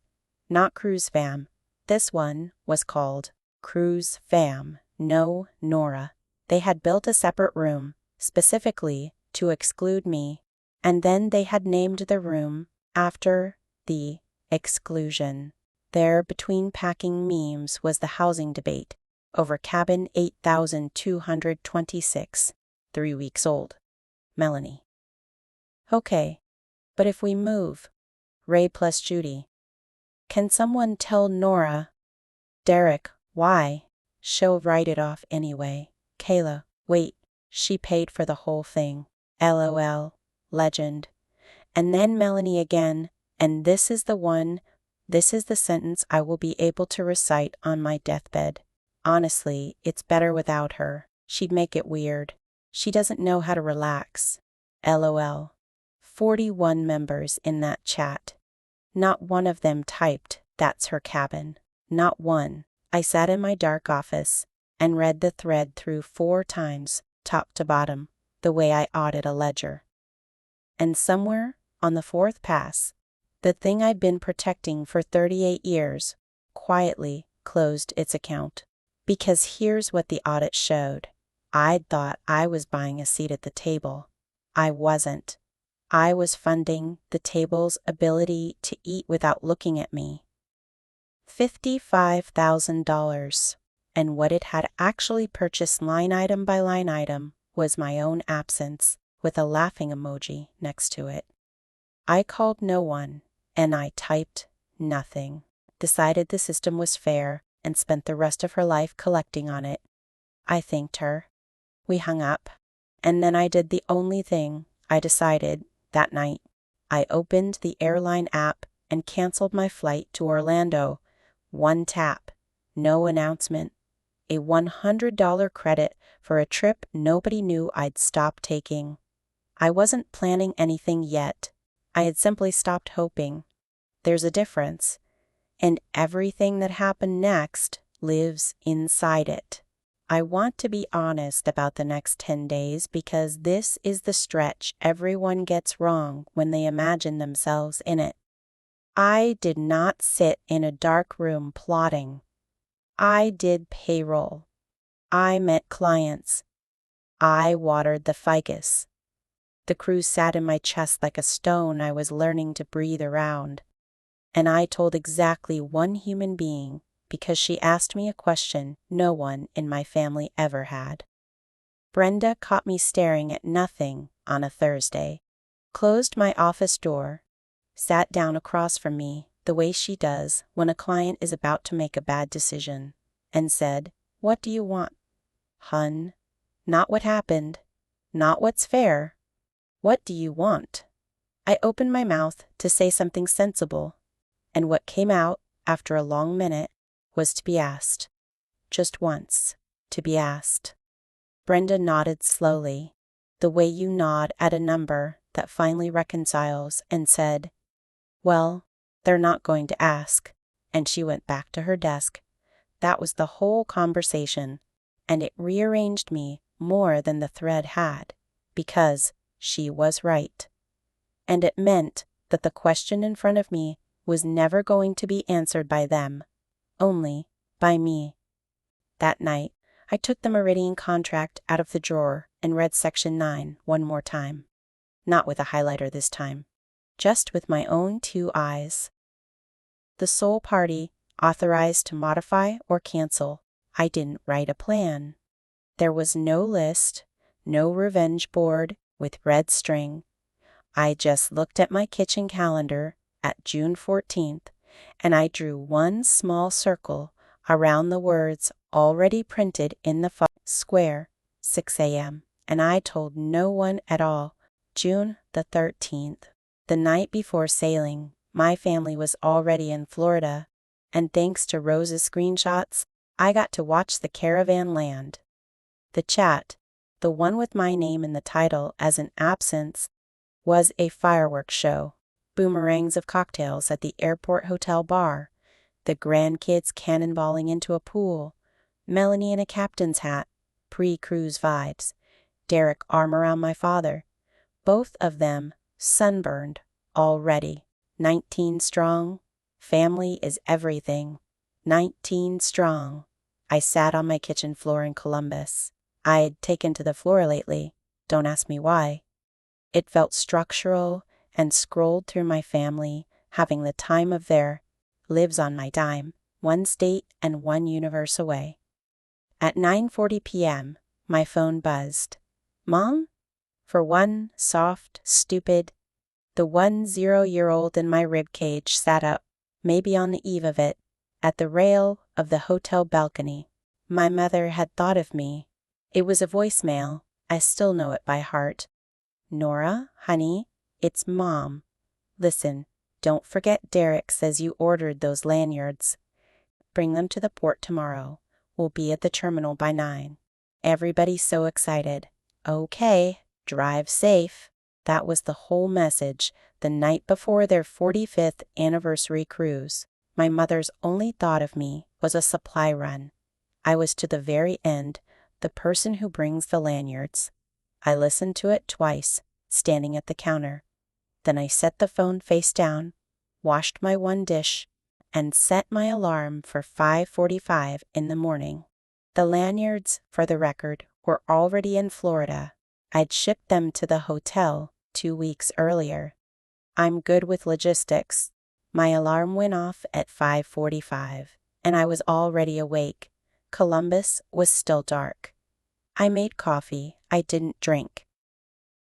not Cruise Fam. This one was called Cruise Fam, no Nora. They had built a separate room, specifically to exclude me, and then they had named the room after the exclusion. There, between packing memes, was the housing debate over cabin 8,226, 3 weeks old. Melanie. Okay, but if we move Ray plus Judy, can someone tell Nora? Derek. Why? She'll write it off anyway. Kayla. Wait, she paid for the whole thing. LOL, legend. And then Melanie again, and this is the one. This is the sentence I will be able to recite on my deathbed. Honestly, it's better without her. She'd make it weird. She doesn't know how to relax. LOL. 41 members in that chat. Not one of them typed, "That's her cabin." Not one. I sat in my dark office and read the thread through 4 times, top to bottom, the way I audit a ledger. And somewhere on the 4th pass, the thing I'd been protecting for 38 years quietly closed its account. Because here's what the audit showed. I'd thought I was buying a seat at the table. I wasn't. I was funding the table's ability to eat without looking at me. $55,000. And what it had actually purchased line item by line item was my own absence, with a laughing emoji next to it. I called no one, and I typed nothing. Decided the system was fair, and spent the rest of her life collecting on it. I thanked her. We hung up, and then I did the only thing I decided that night. I opened the airline app and canceled my flight to Orlando. 1 tap, no announcement. A $100 credit for a trip nobody knew I'd stopped taking. I wasn't planning anything yet. I had simply stopped hoping. There's a difference, and everything that happened next lives inside it. I want to be honest about the next 10 days because this is the stretch everyone gets wrong when they imagine themselves in it. I did not sit in a dark room plotting. I did payroll. I met clients. I watered the ficus. The cruise sat in my chest like a stone I was learning to breathe around. And I told exactly one human being because she asked me a question no one in my family ever had. Brenda caught me staring at nothing on a Thursday, closed my office door, sat down across from me the way she does when a client is about to make a bad decision, and said, "What do you want, hun? Not what happened, not what's fair. What do you want?" I opened my mouth to say something sensible, and what came out after a long minute was to be asked. Just once, to be asked. Brenda nodded slowly, the way you nod at a number that finally reconciles, and said, "Well, they're not going to ask," and she went back to her desk. That was the whole conversation, and it rearranged me more than the thread had, because she was right. And it meant that the question in front of me was never going to be answered by them, only by me. That night, I took the Meridian contract out of the drawer and read Section 9 one more time. Not with a highlighter this time, just with my own 2 eyes. The sole party authorized to modify or cancel. I didn't write a plan. There was no list, no revenge board with red string. I just looked at my kitchen calendar at June 14th, and I drew one small circle around the words already printed in the square, 6 a.m., and I told no one at all. June the 13th, the night before sailing, my family was already in Florida, and thanks to Rose's screenshots, I got to watch the caravan land. The chat, the one with my name in the title as an absence, was a fireworks show. Boomerangs of cocktails at the airport hotel bar, the grandkids cannonballing into a pool, Melanie in a captain's hat, pre-cruise vibes, Derek arm around my father, both of them sunburned already. 19 strong. Family is everything. 19 strong. I sat on my kitchen floor in Columbus. I'd taken to the floor lately. Don't ask me why. It felt structural and scrolled through my family, having the time of their lives on my dime, 1 state and 1 universe away. At 9:40 p.m., my phone buzzed. "Mom?" For one soft, stupid, the 10-year-old in my ribcage sat up, maybe on the eve of it, at the rail of the hotel balcony. My mother had thought of me. It was a voicemail. I still know it by heart. "Nora, honey, it's Mom. Listen, don't forget Derek says you ordered those lanyards. Bring them to the port tomorrow. We'll be at the terminal by 9. Everybody's so excited. Okay, drive safe." That was the whole message the night before their 45th anniversary cruise. My mother's only thought of me was a supply run. I was to the very end, the person who brings the lanyards. I listened to it twice, standing at the counter. Then I set the phone face down, washed my one dish, and set my alarm for 5:45 in the morning. The lanyards, for the record, were already in Florida. I'd shipped them to the hotel 2 weeks earlier. I'm good with logistics. My alarm went off at 5:45, and I was already awake. Columbus was still dark. I made coffee I didn't drink.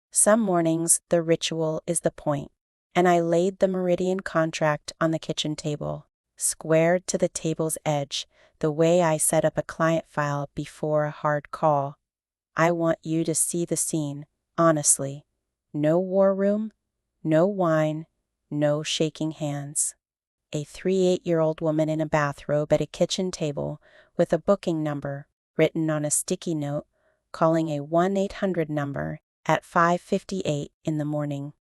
Some mornings the ritual is the point, and I laid the Meridian contract on the kitchen table, squared to the table's edge, the way I set up a client file before a hard call. I want you to see the scene, honestly. No war room, no wine, no shaking hands. A 38-year-old woman in a bathrobe at a kitchen table with a booking number written on a sticky note, calling a 1-800 number at 5:58 in the morning.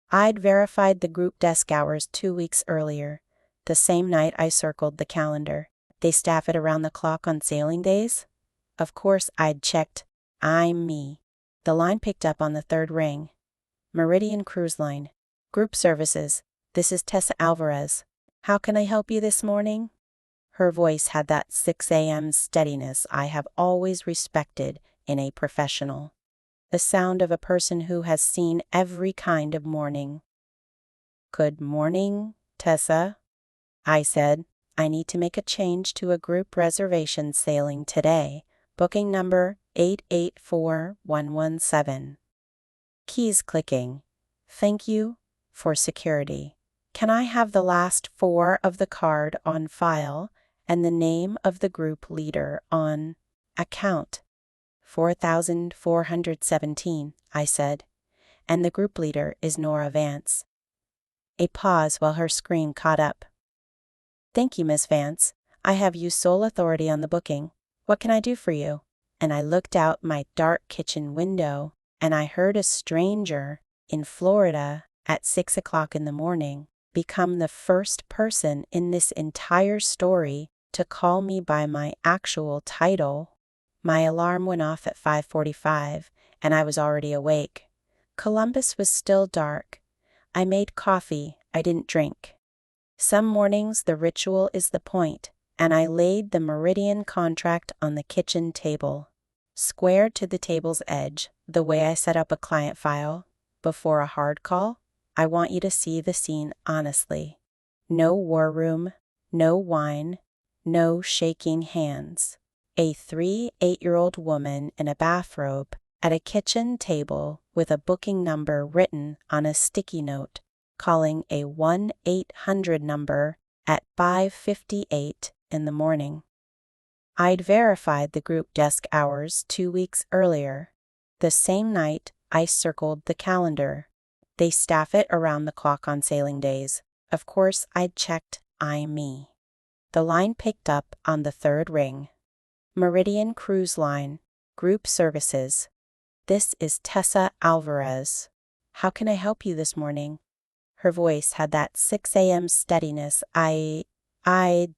I'd verified the group desk hours 2 weeks earlier. The same night I circled the calendar. They staff it around the clock on sailing days? Of course I'd checked. I'm me. The line picked up on the third ring. Meridian Cruise Line. Group Services. This is Tessa Alvarez. How can I help you this morning? Her voice had that 6 a.m. steadiness I have always respected in a professional. The sound of a person who has seen every kind of morning. Good morning, Tessa, I said. I need to make a change to a group reservation sailing today. Booking number 884117. Keys clicking. Thank you for security. Can I have the last 4 of the card on file and the name of the group leader on account? 4,417, I said. And the group leader is Nora Vance. A pause while her screen caught up. Thank you, Miss Vance. I have you sole authority on the booking. What can I do for you? And I looked out my dark kitchen window, and I heard a stranger in Florida at 6 o'clock in the morning become the first person in this entire story to call me by my actual title. My alarm went off at 5:45, and I was already awake. Columbus was still dark. I made coffee I didn't drink. Some mornings the ritual is the point, and I laid the Meridian contract on the kitchen table, squared to the table's edge, the way I set up a client file. Before a hard call, I want you to see the scene honestly. No war room, no wine, no shaking hands. A 38-year-old woman in a bathrobe at a kitchen table with a booking number written on a sticky note, calling a 1-800 number at 5:58 in the morning. I'd verified the group desk hours 2 weeks earlier. The same night, I circled the calendar. They staff it around the clock on sailing days. Of course, I'd checked. I'm me. The line picked up on the third ring. Meridian Cruise Line, Group Services. This is Tessa Alvarez. How can I help you this morning? Her voice had that 6 a.m. steadiness. I'd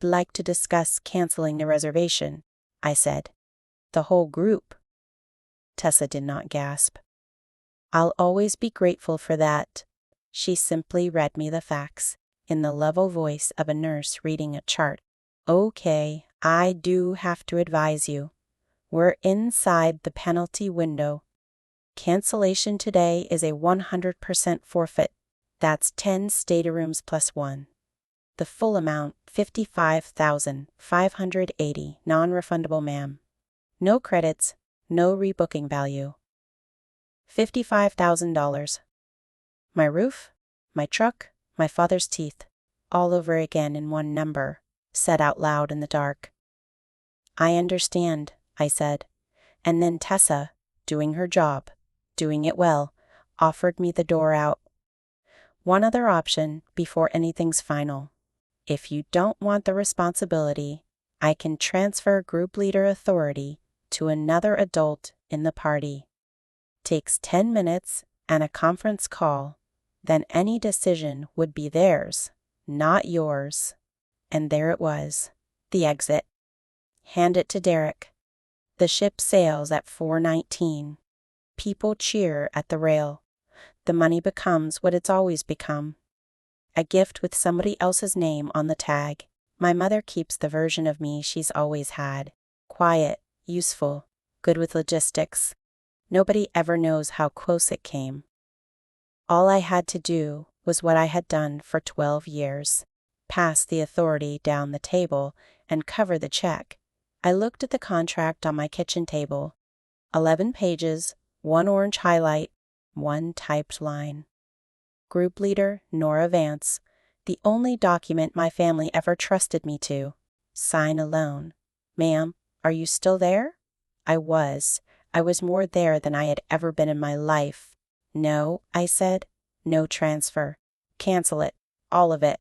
like to discuss canceling the reservation, I said. The whole group. Tessa did not gasp. I'll always be grateful for that. She simply read me the facts, in the level voice of a nurse reading a chart. Okay, I do have to advise you. We're inside the penalty window. Cancellation today is a 100% forfeit. That's 10 staterooms plus 1. The full amount, $55,580, non-refundable, ma'am. No credits, no rebooking value. $55,000. My roof, my truck, my father's teeth, all over again in one number, said out loud in the dark. I understand, I said. And then Tessa, doing her job, doing it well, offered me the door out. One other option before anything's final. If you don't want the responsibility, I can transfer group leader authority to another adult in the party. Takes 10 minutes and a conference call, then any decision would be theirs, not yours. And there it was, the exit. Hand it to Derek. The ship sails at 4:19. People cheer at the rail. The money becomes what it's always become. A gift with somebody else's name on the tag. My mother keeps the version of me she's always had. Quiet, useful, good with logistics. Nobody ever knows how close it came. All I had to do was what I had done for 12 years. Pass the authority down the table and cover the check. I looked at the contract on my kitchen table. 11 pages, 1 orange highlight, 1 typed line. Group leader, Nora Vance. The only document my family ever trusted me to. Sign alone. Ma'am, are you still there? I was. I was more there than I had ever been in my life. No, I said. No transfer. Cancel it. All of it.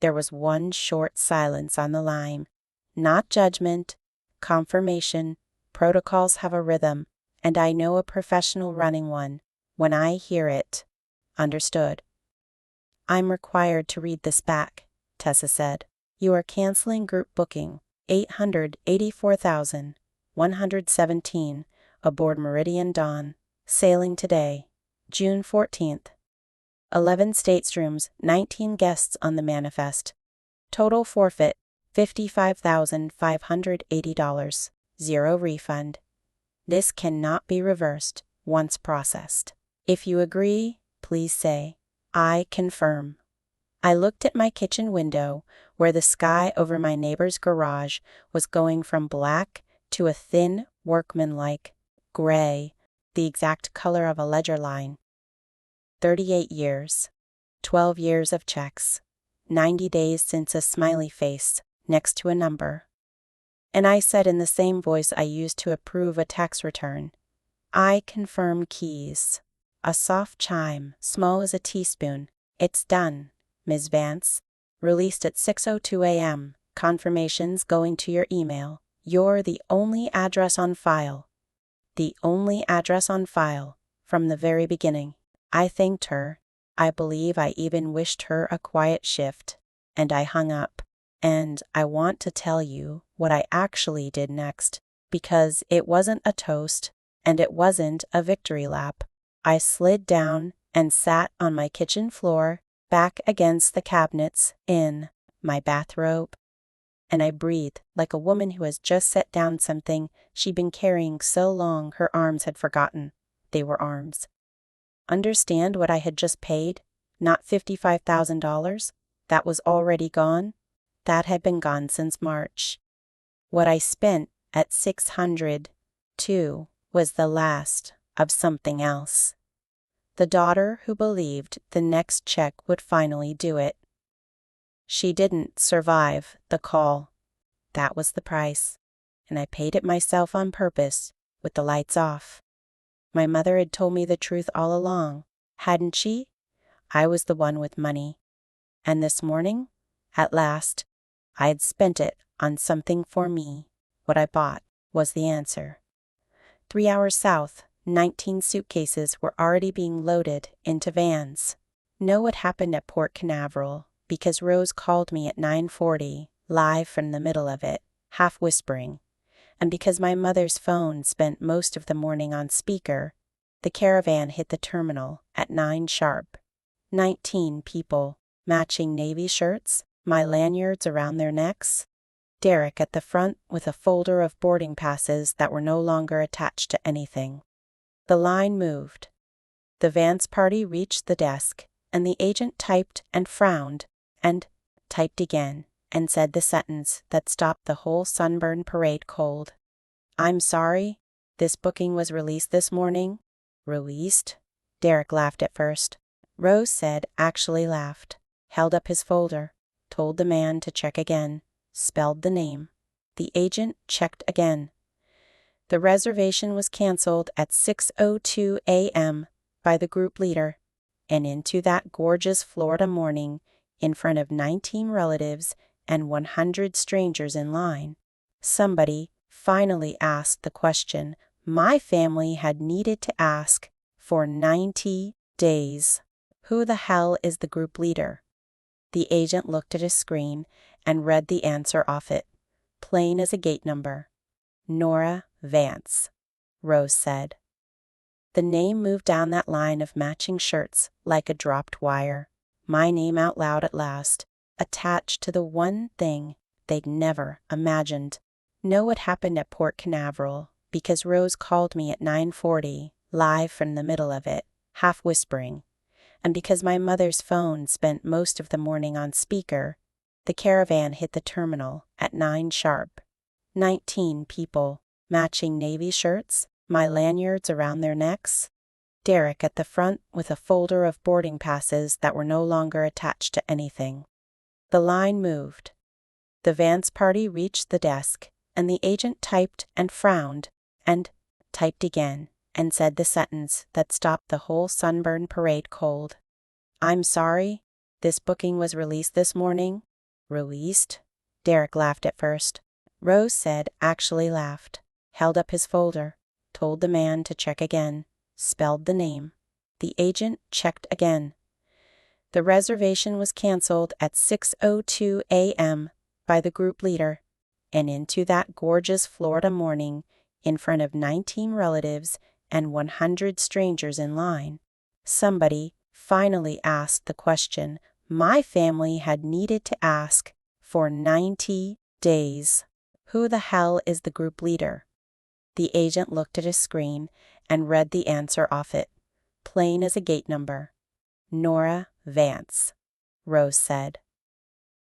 There was one short silence on the line. Not judgment. Confirmation. Protocols have a rhythm, and I know a professional running one. When I hear it. Understood. I'm required to read this back, Tessa said. You are canceling group booking, 884,117, aboard Meridian Dawn, sailing today, June 14th. 11 staterooms, 19 guests on the manifest. Total forfeit, $55,580. 0 refund. This cannot be reversed once processed. If you agree, please say, I confirm. I looked at my kitchen window, where the sky over my neighbor's garage was going from black to a thin, workmanlike gray, the exact color of a ledger line. 38 years. 12 years of checks. 90 days since a smiley face next to a number. And I said in the same voice I used to approve a tax return, I confirm keys. A soft chime, small as a teaspoon. It's done, Ms. Vance. Released at 6:02 a.m. Confirmations going to your email. You're the only address on file. The only address on file, from the very beginning. I thanked her. I believe I even wished her a quiet shift. And I hung up. And I want to tell you what I actually did next, because it wasn't a toast, and it wasn't a victory lap. I slid down and sat on my kitchen floor, back against the cabinets, in my bathrobe. And I breathed like a woman who has just set down something she'd been carrying so long her arms had forgotten they were arms. Understand what I had just paid? Not $55,000. That was already gone. That had been gone since March. What I spent at 602 was the last of something else. The daughter who believed the next check would finally do it. She didn't survive the call. That was the price, and I paid it myself on purpose, with the lights off. My mother had told me the truth all along, hadn't she? I was the one with money. And this morning, at last, I had spent it on something for me. What I bought was the answer. 3 hours south, 19 suitcases were already being loaded into vans. Know what happened at Port Canaveral, because Rose called me at 9:40, live from the middle of it, half whispering. And because my mother's phone spent most of the morning on speaker, the caravan hit the terminal at 9 sharp. 19 people, matching navy shirts, my lanyards around their necks. Derek at the front with a folder of boarding passes that were no longer attached to anything. The line moved. The Vance party reached the desk, and the agent typed and frowned, and typed again, and said the sentence that stopped the whole sunburn parade cold. I'm sorry, this booking was released this morning. Released? Derek laughed at first. Rose said actually laughed, held up his folder, told the man to check again, spelled the name. The agent checked again. The reservation was canceled at 6:02 a.m. by the group leader, and into that gorgeous Florida morning, in front of 19 relatives and 100 strangers in line, somebody finally asked the question my family had needed to ask for 90 days. Who the hell is the group leader? The agent looked at his screen and read the answer off it, plain as a gate number. Nora Vance, Rose said. The name moved down that line of matching shirts like a dropped wire. My name out loud at last, attached to the one thing they'd never imagined. Know what happened at Port Canaveral, because Rose called me at 9:40, live from the middle of it, half whispering. And because my mother's phone spent most of the morning on speaker, the caravan hit the terminal at 9 sharp. 19 people, matching navy shirts, my lanyards around their necks. Derek at the front with a folder of boarding passes that were no longer attached to anything. The line moved. The Vance party reached the desk, and the agent typed and frowned, and typed again, and said the sentence that stopped the whole sunburn parade cold. I'm sorry, this booking was released this morning. Released? Derek laughed at first. Rose said actually laughed, held up his folder, told the man to check again, spelled the name. The agent checked again. The reservation was canceled at 6:02 a.m. by the group leader, and into that gorgeous Florida morning, in front of 19 relatives and 100 strangers in line, somebody finally asked the question my family had needed to ask for 90 days. Who the hell is the group leader? The agent looked at his screen and read the answer off it, plain as a gate number. Nora Vance, Rose said.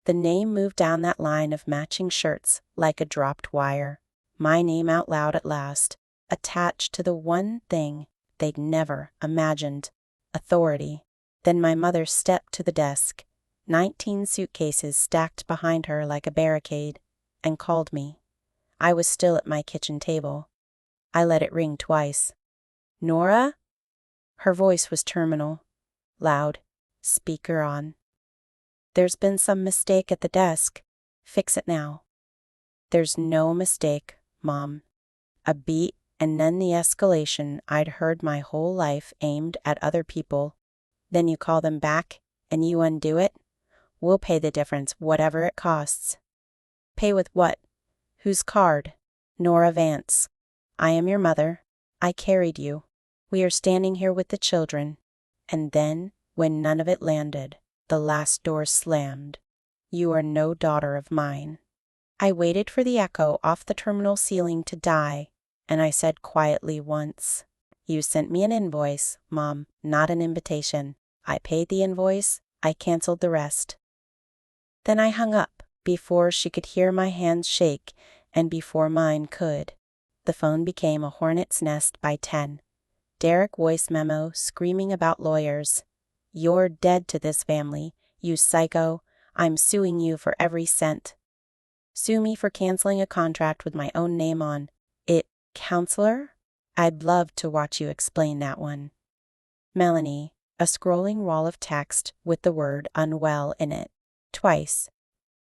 The name moved down that line of matching shirts like a dropped wire. My name out loud at last, attached to the one thing they'd never imagined, authority. Then my mother stepped to the desk, 19 suitcases stacked behind her like a barricade, and called me. I was still at my kitchen table. I let it ring twice. Nora? Her voice was terminal, loud, speaker on. There's been some mistake at the desk. Fix it now. There's no mistake, Mom. A beat and then the escalation I'd heard my whole life aimed at other people. Then you call them back and you undo it? We'll pay the difference, whatever it costs. Pay with what? Whose card? Nora Vance. I am your mother. I carried you. We are standing here with the children. And then, when none of it landed, the last door slammed. You are no daughter of mine. I waited for the echo off the terminal ceiling to die, and I said quietly once, You sent me an invoice, Mom, not an invitation. I paid the invoice. I canceled the rest. Then I hung up before she could hear my hands shake and before mine could. The phone became a hornet's nest by 10. Derek voice memo screaming about lawyers. You're dead to this family, you psycho. I'm suing you for every cent. Sue me for canceling a contract with my own name on it. Counselor? I'd love to watch you explain that one. Melanie, a scrolling wall of text with the word unwell in it. Twice.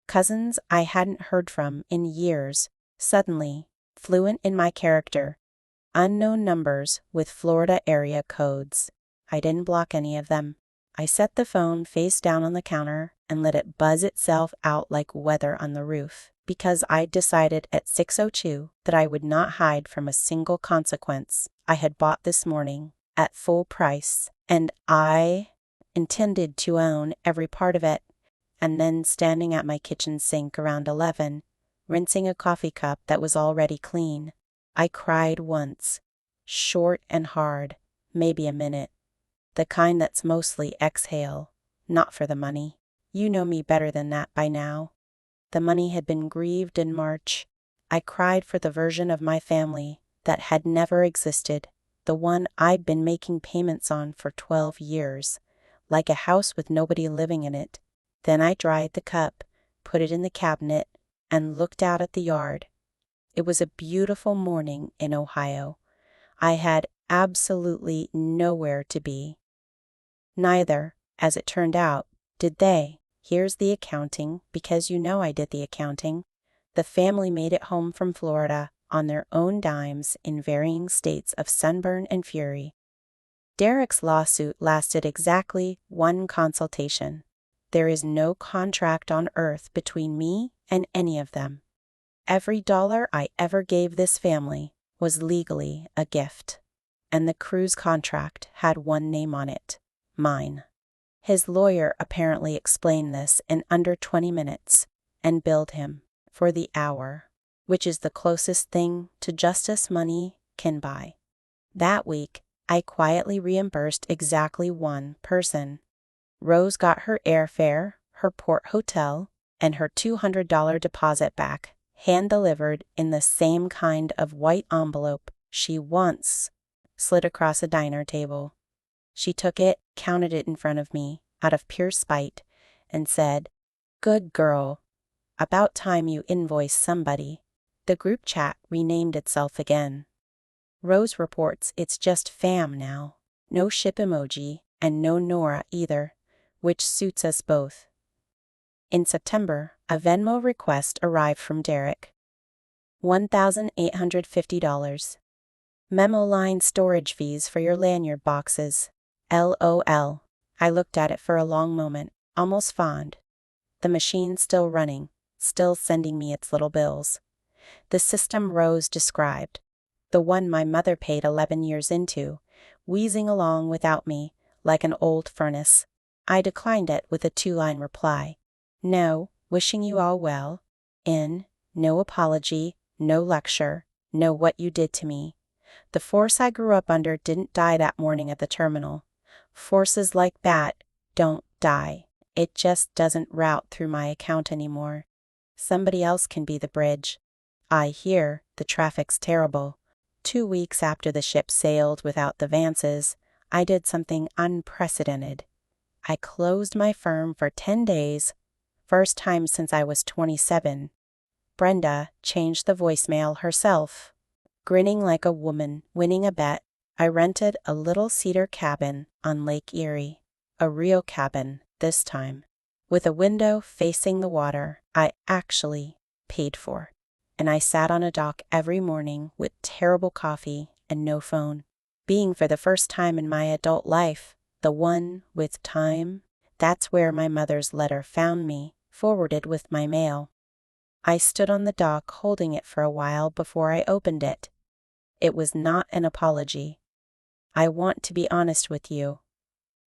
Cousins I hadn't heard from in years, suddenly, fluent in my character. Unknown numbers with Florida area codes. I didn't block any of them. I set the phone face down on the counter and let it buzz itself out like weather on the roof, because I'd decided at 6:02 that I would not hide from a single consequence I had bought this morning at full price, and I intended to own every part of it. And then standing at my kitchen sink around 11, rinsing a coffee cup that was already clean, I cried once, short and hard, maybe a minute. The kind that's mostly exhale, not for the money. You know me better than that by now. The money had been grieved in March. I cried for the version of my family that had never existed, the one I'd been making payments on for 12 years, like a house with nobody living in it. Then I dried the cup, put it in the cabinet, and looked out at the yard. It was a beautiful morning in Ohio. I had absolutely nowhere to be. Neither, as it turned out, did they. Here's the accounting, because you know I did the accounting. The family made it home from Florida on their own dimes in varying states of sunburn and fury. Derek's lawsuit lasted exactly one consultation. There is no contract on earth between me and any of them. Every dollar I ever gave this family was legally a gift. And the cruise contract had one name on it: mine. His lawyer apparently explained this in under 20 minutes and billed him for the hour, which is the closest thing to justice money can buy. That week, I quietly reimbursed exactly one person. Rose got her airfare, her port hotel, and her $200 deposit back, hand-delivered in the same kind of white envelope she once slid across a diner table. She took it, counted it in front of me, out of pure spite, and said, "Good girl. About time you invoice somebody." The group chat renamed itself again. Rose reports it's just fam now. No ship emoji, and no Nora either, which suits us both. In September, a Venmo request arrived from Derek. $1,850. Memo line storage fees for your lanyard boxes. LOL. I looked at it for a long moment, almost fond. The machine still running, still sending me its little bills. The system Rose described, the one my mother paid 11 years into, wheezing along without me, like an old furnace. I declined it with a 2-line reply. No, wishing you all well. No apology, no lecture, no what you did to me. The force I grew up under didn't die that morning at the terminal. Forces like that don't die. It just doesn't route through my account anymore. Somebody else can be the bridge. I hear the traffic's terrible. 2 weeks after the ship sailed without the Vances, I did something unprecedented. I closed my firm for 10 days, first time since I was 27. Brenda changed the voicemail herself. Grinning like a woman winning a bet, I rented a little cedar cabin on Lake Erie. A real cabin this time, with a window facing the water I actually paid for. And I sat on a dock every morning with terrible coffee and no phone. Being for the first time in my adult life, the one with time, that's where my mother's letter found me, forwarded with my mail. I stood on the dock holding it for a while before I opened it. It was not an apology. I want to be honest with you.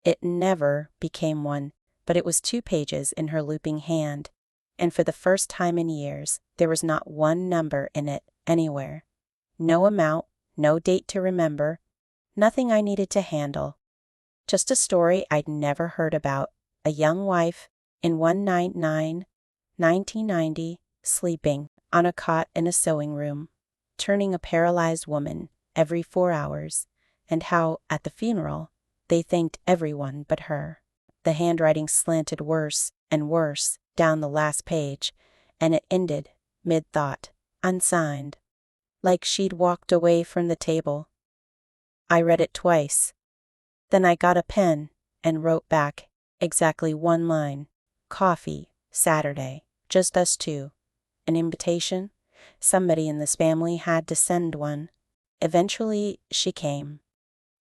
It never became one, but it was 2 pages in her looping hand, and for the first time in years, there was not one number in it anywhere. No amount, no date to remember, nothing I needed to handle. Just a story I'd never heard about, a young wife in 1/9/1990, sleeping on a cot in a sewing room, turning a paralyzed woman every 4 hours, and how, at the funeral, they thanked everyone but her. The handwriting slanted worse and worse down the last page, and it ended, mid-thought, unsigned, like she'd walked away from the table. I read it twice. Then I got a pen and wrote back exactly 1 line. Coffee, Saturday, just us 2. An invitation? Somebody in this family had to send one. Eventually, she came.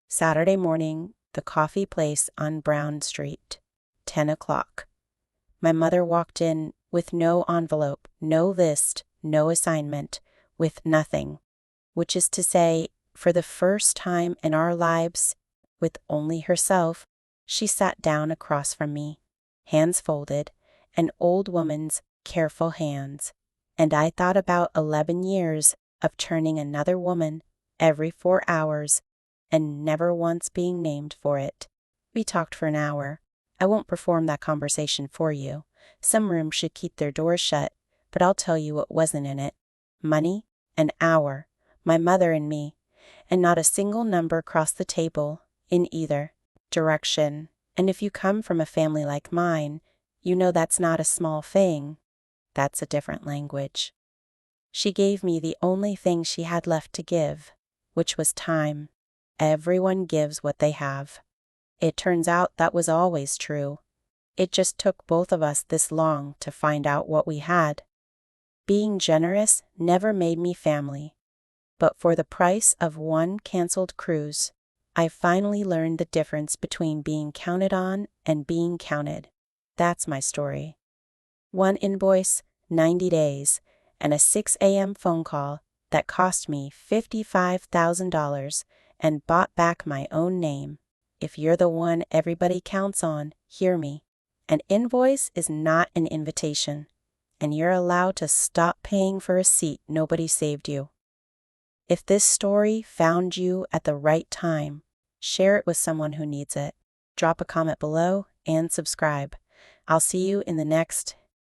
Saturday morning, the coffee place on Brown Street, 10 o'clock. My mother walked in with no envelope, no list, no assignment, with nothing, which is to say, for the first time in our lives, with only herself, she sat down across from me, hands folded, an old woman's careful hands, and I thought about 11 years of turning another woman every 4 hours and never once being named for it. We talked for an hour. I won't perform that conversation for you. Some rooms should keep their doors shut, but I'll tell you what wasn't in it. Money, an hour, my mother and me, and not a single number crossed the table in either direction. And if you come from a family like mine, you know that's not a small thing. That's a different language. She gave me the only thing she had left to give, which was time. Everyone gives what they have. It turns out that was always true. It just took both of us this long to find out what we had. Being generous never made me family, but for the price of one canceled cruise, I finally learned the difference between being counted on and being counted. That's my story. One invoice, 90 days, and a 6 a.m. phone call that cost me $55,000 and bought back my own name. If you're the one everybody counts on, hear me. An invoice is not an invitation, and you're allowed to stop paying for a seat nobody saved you. If this story found you at the right time, share it with someone who needs it. Drop a comment below and subscribe. I'll see you in the next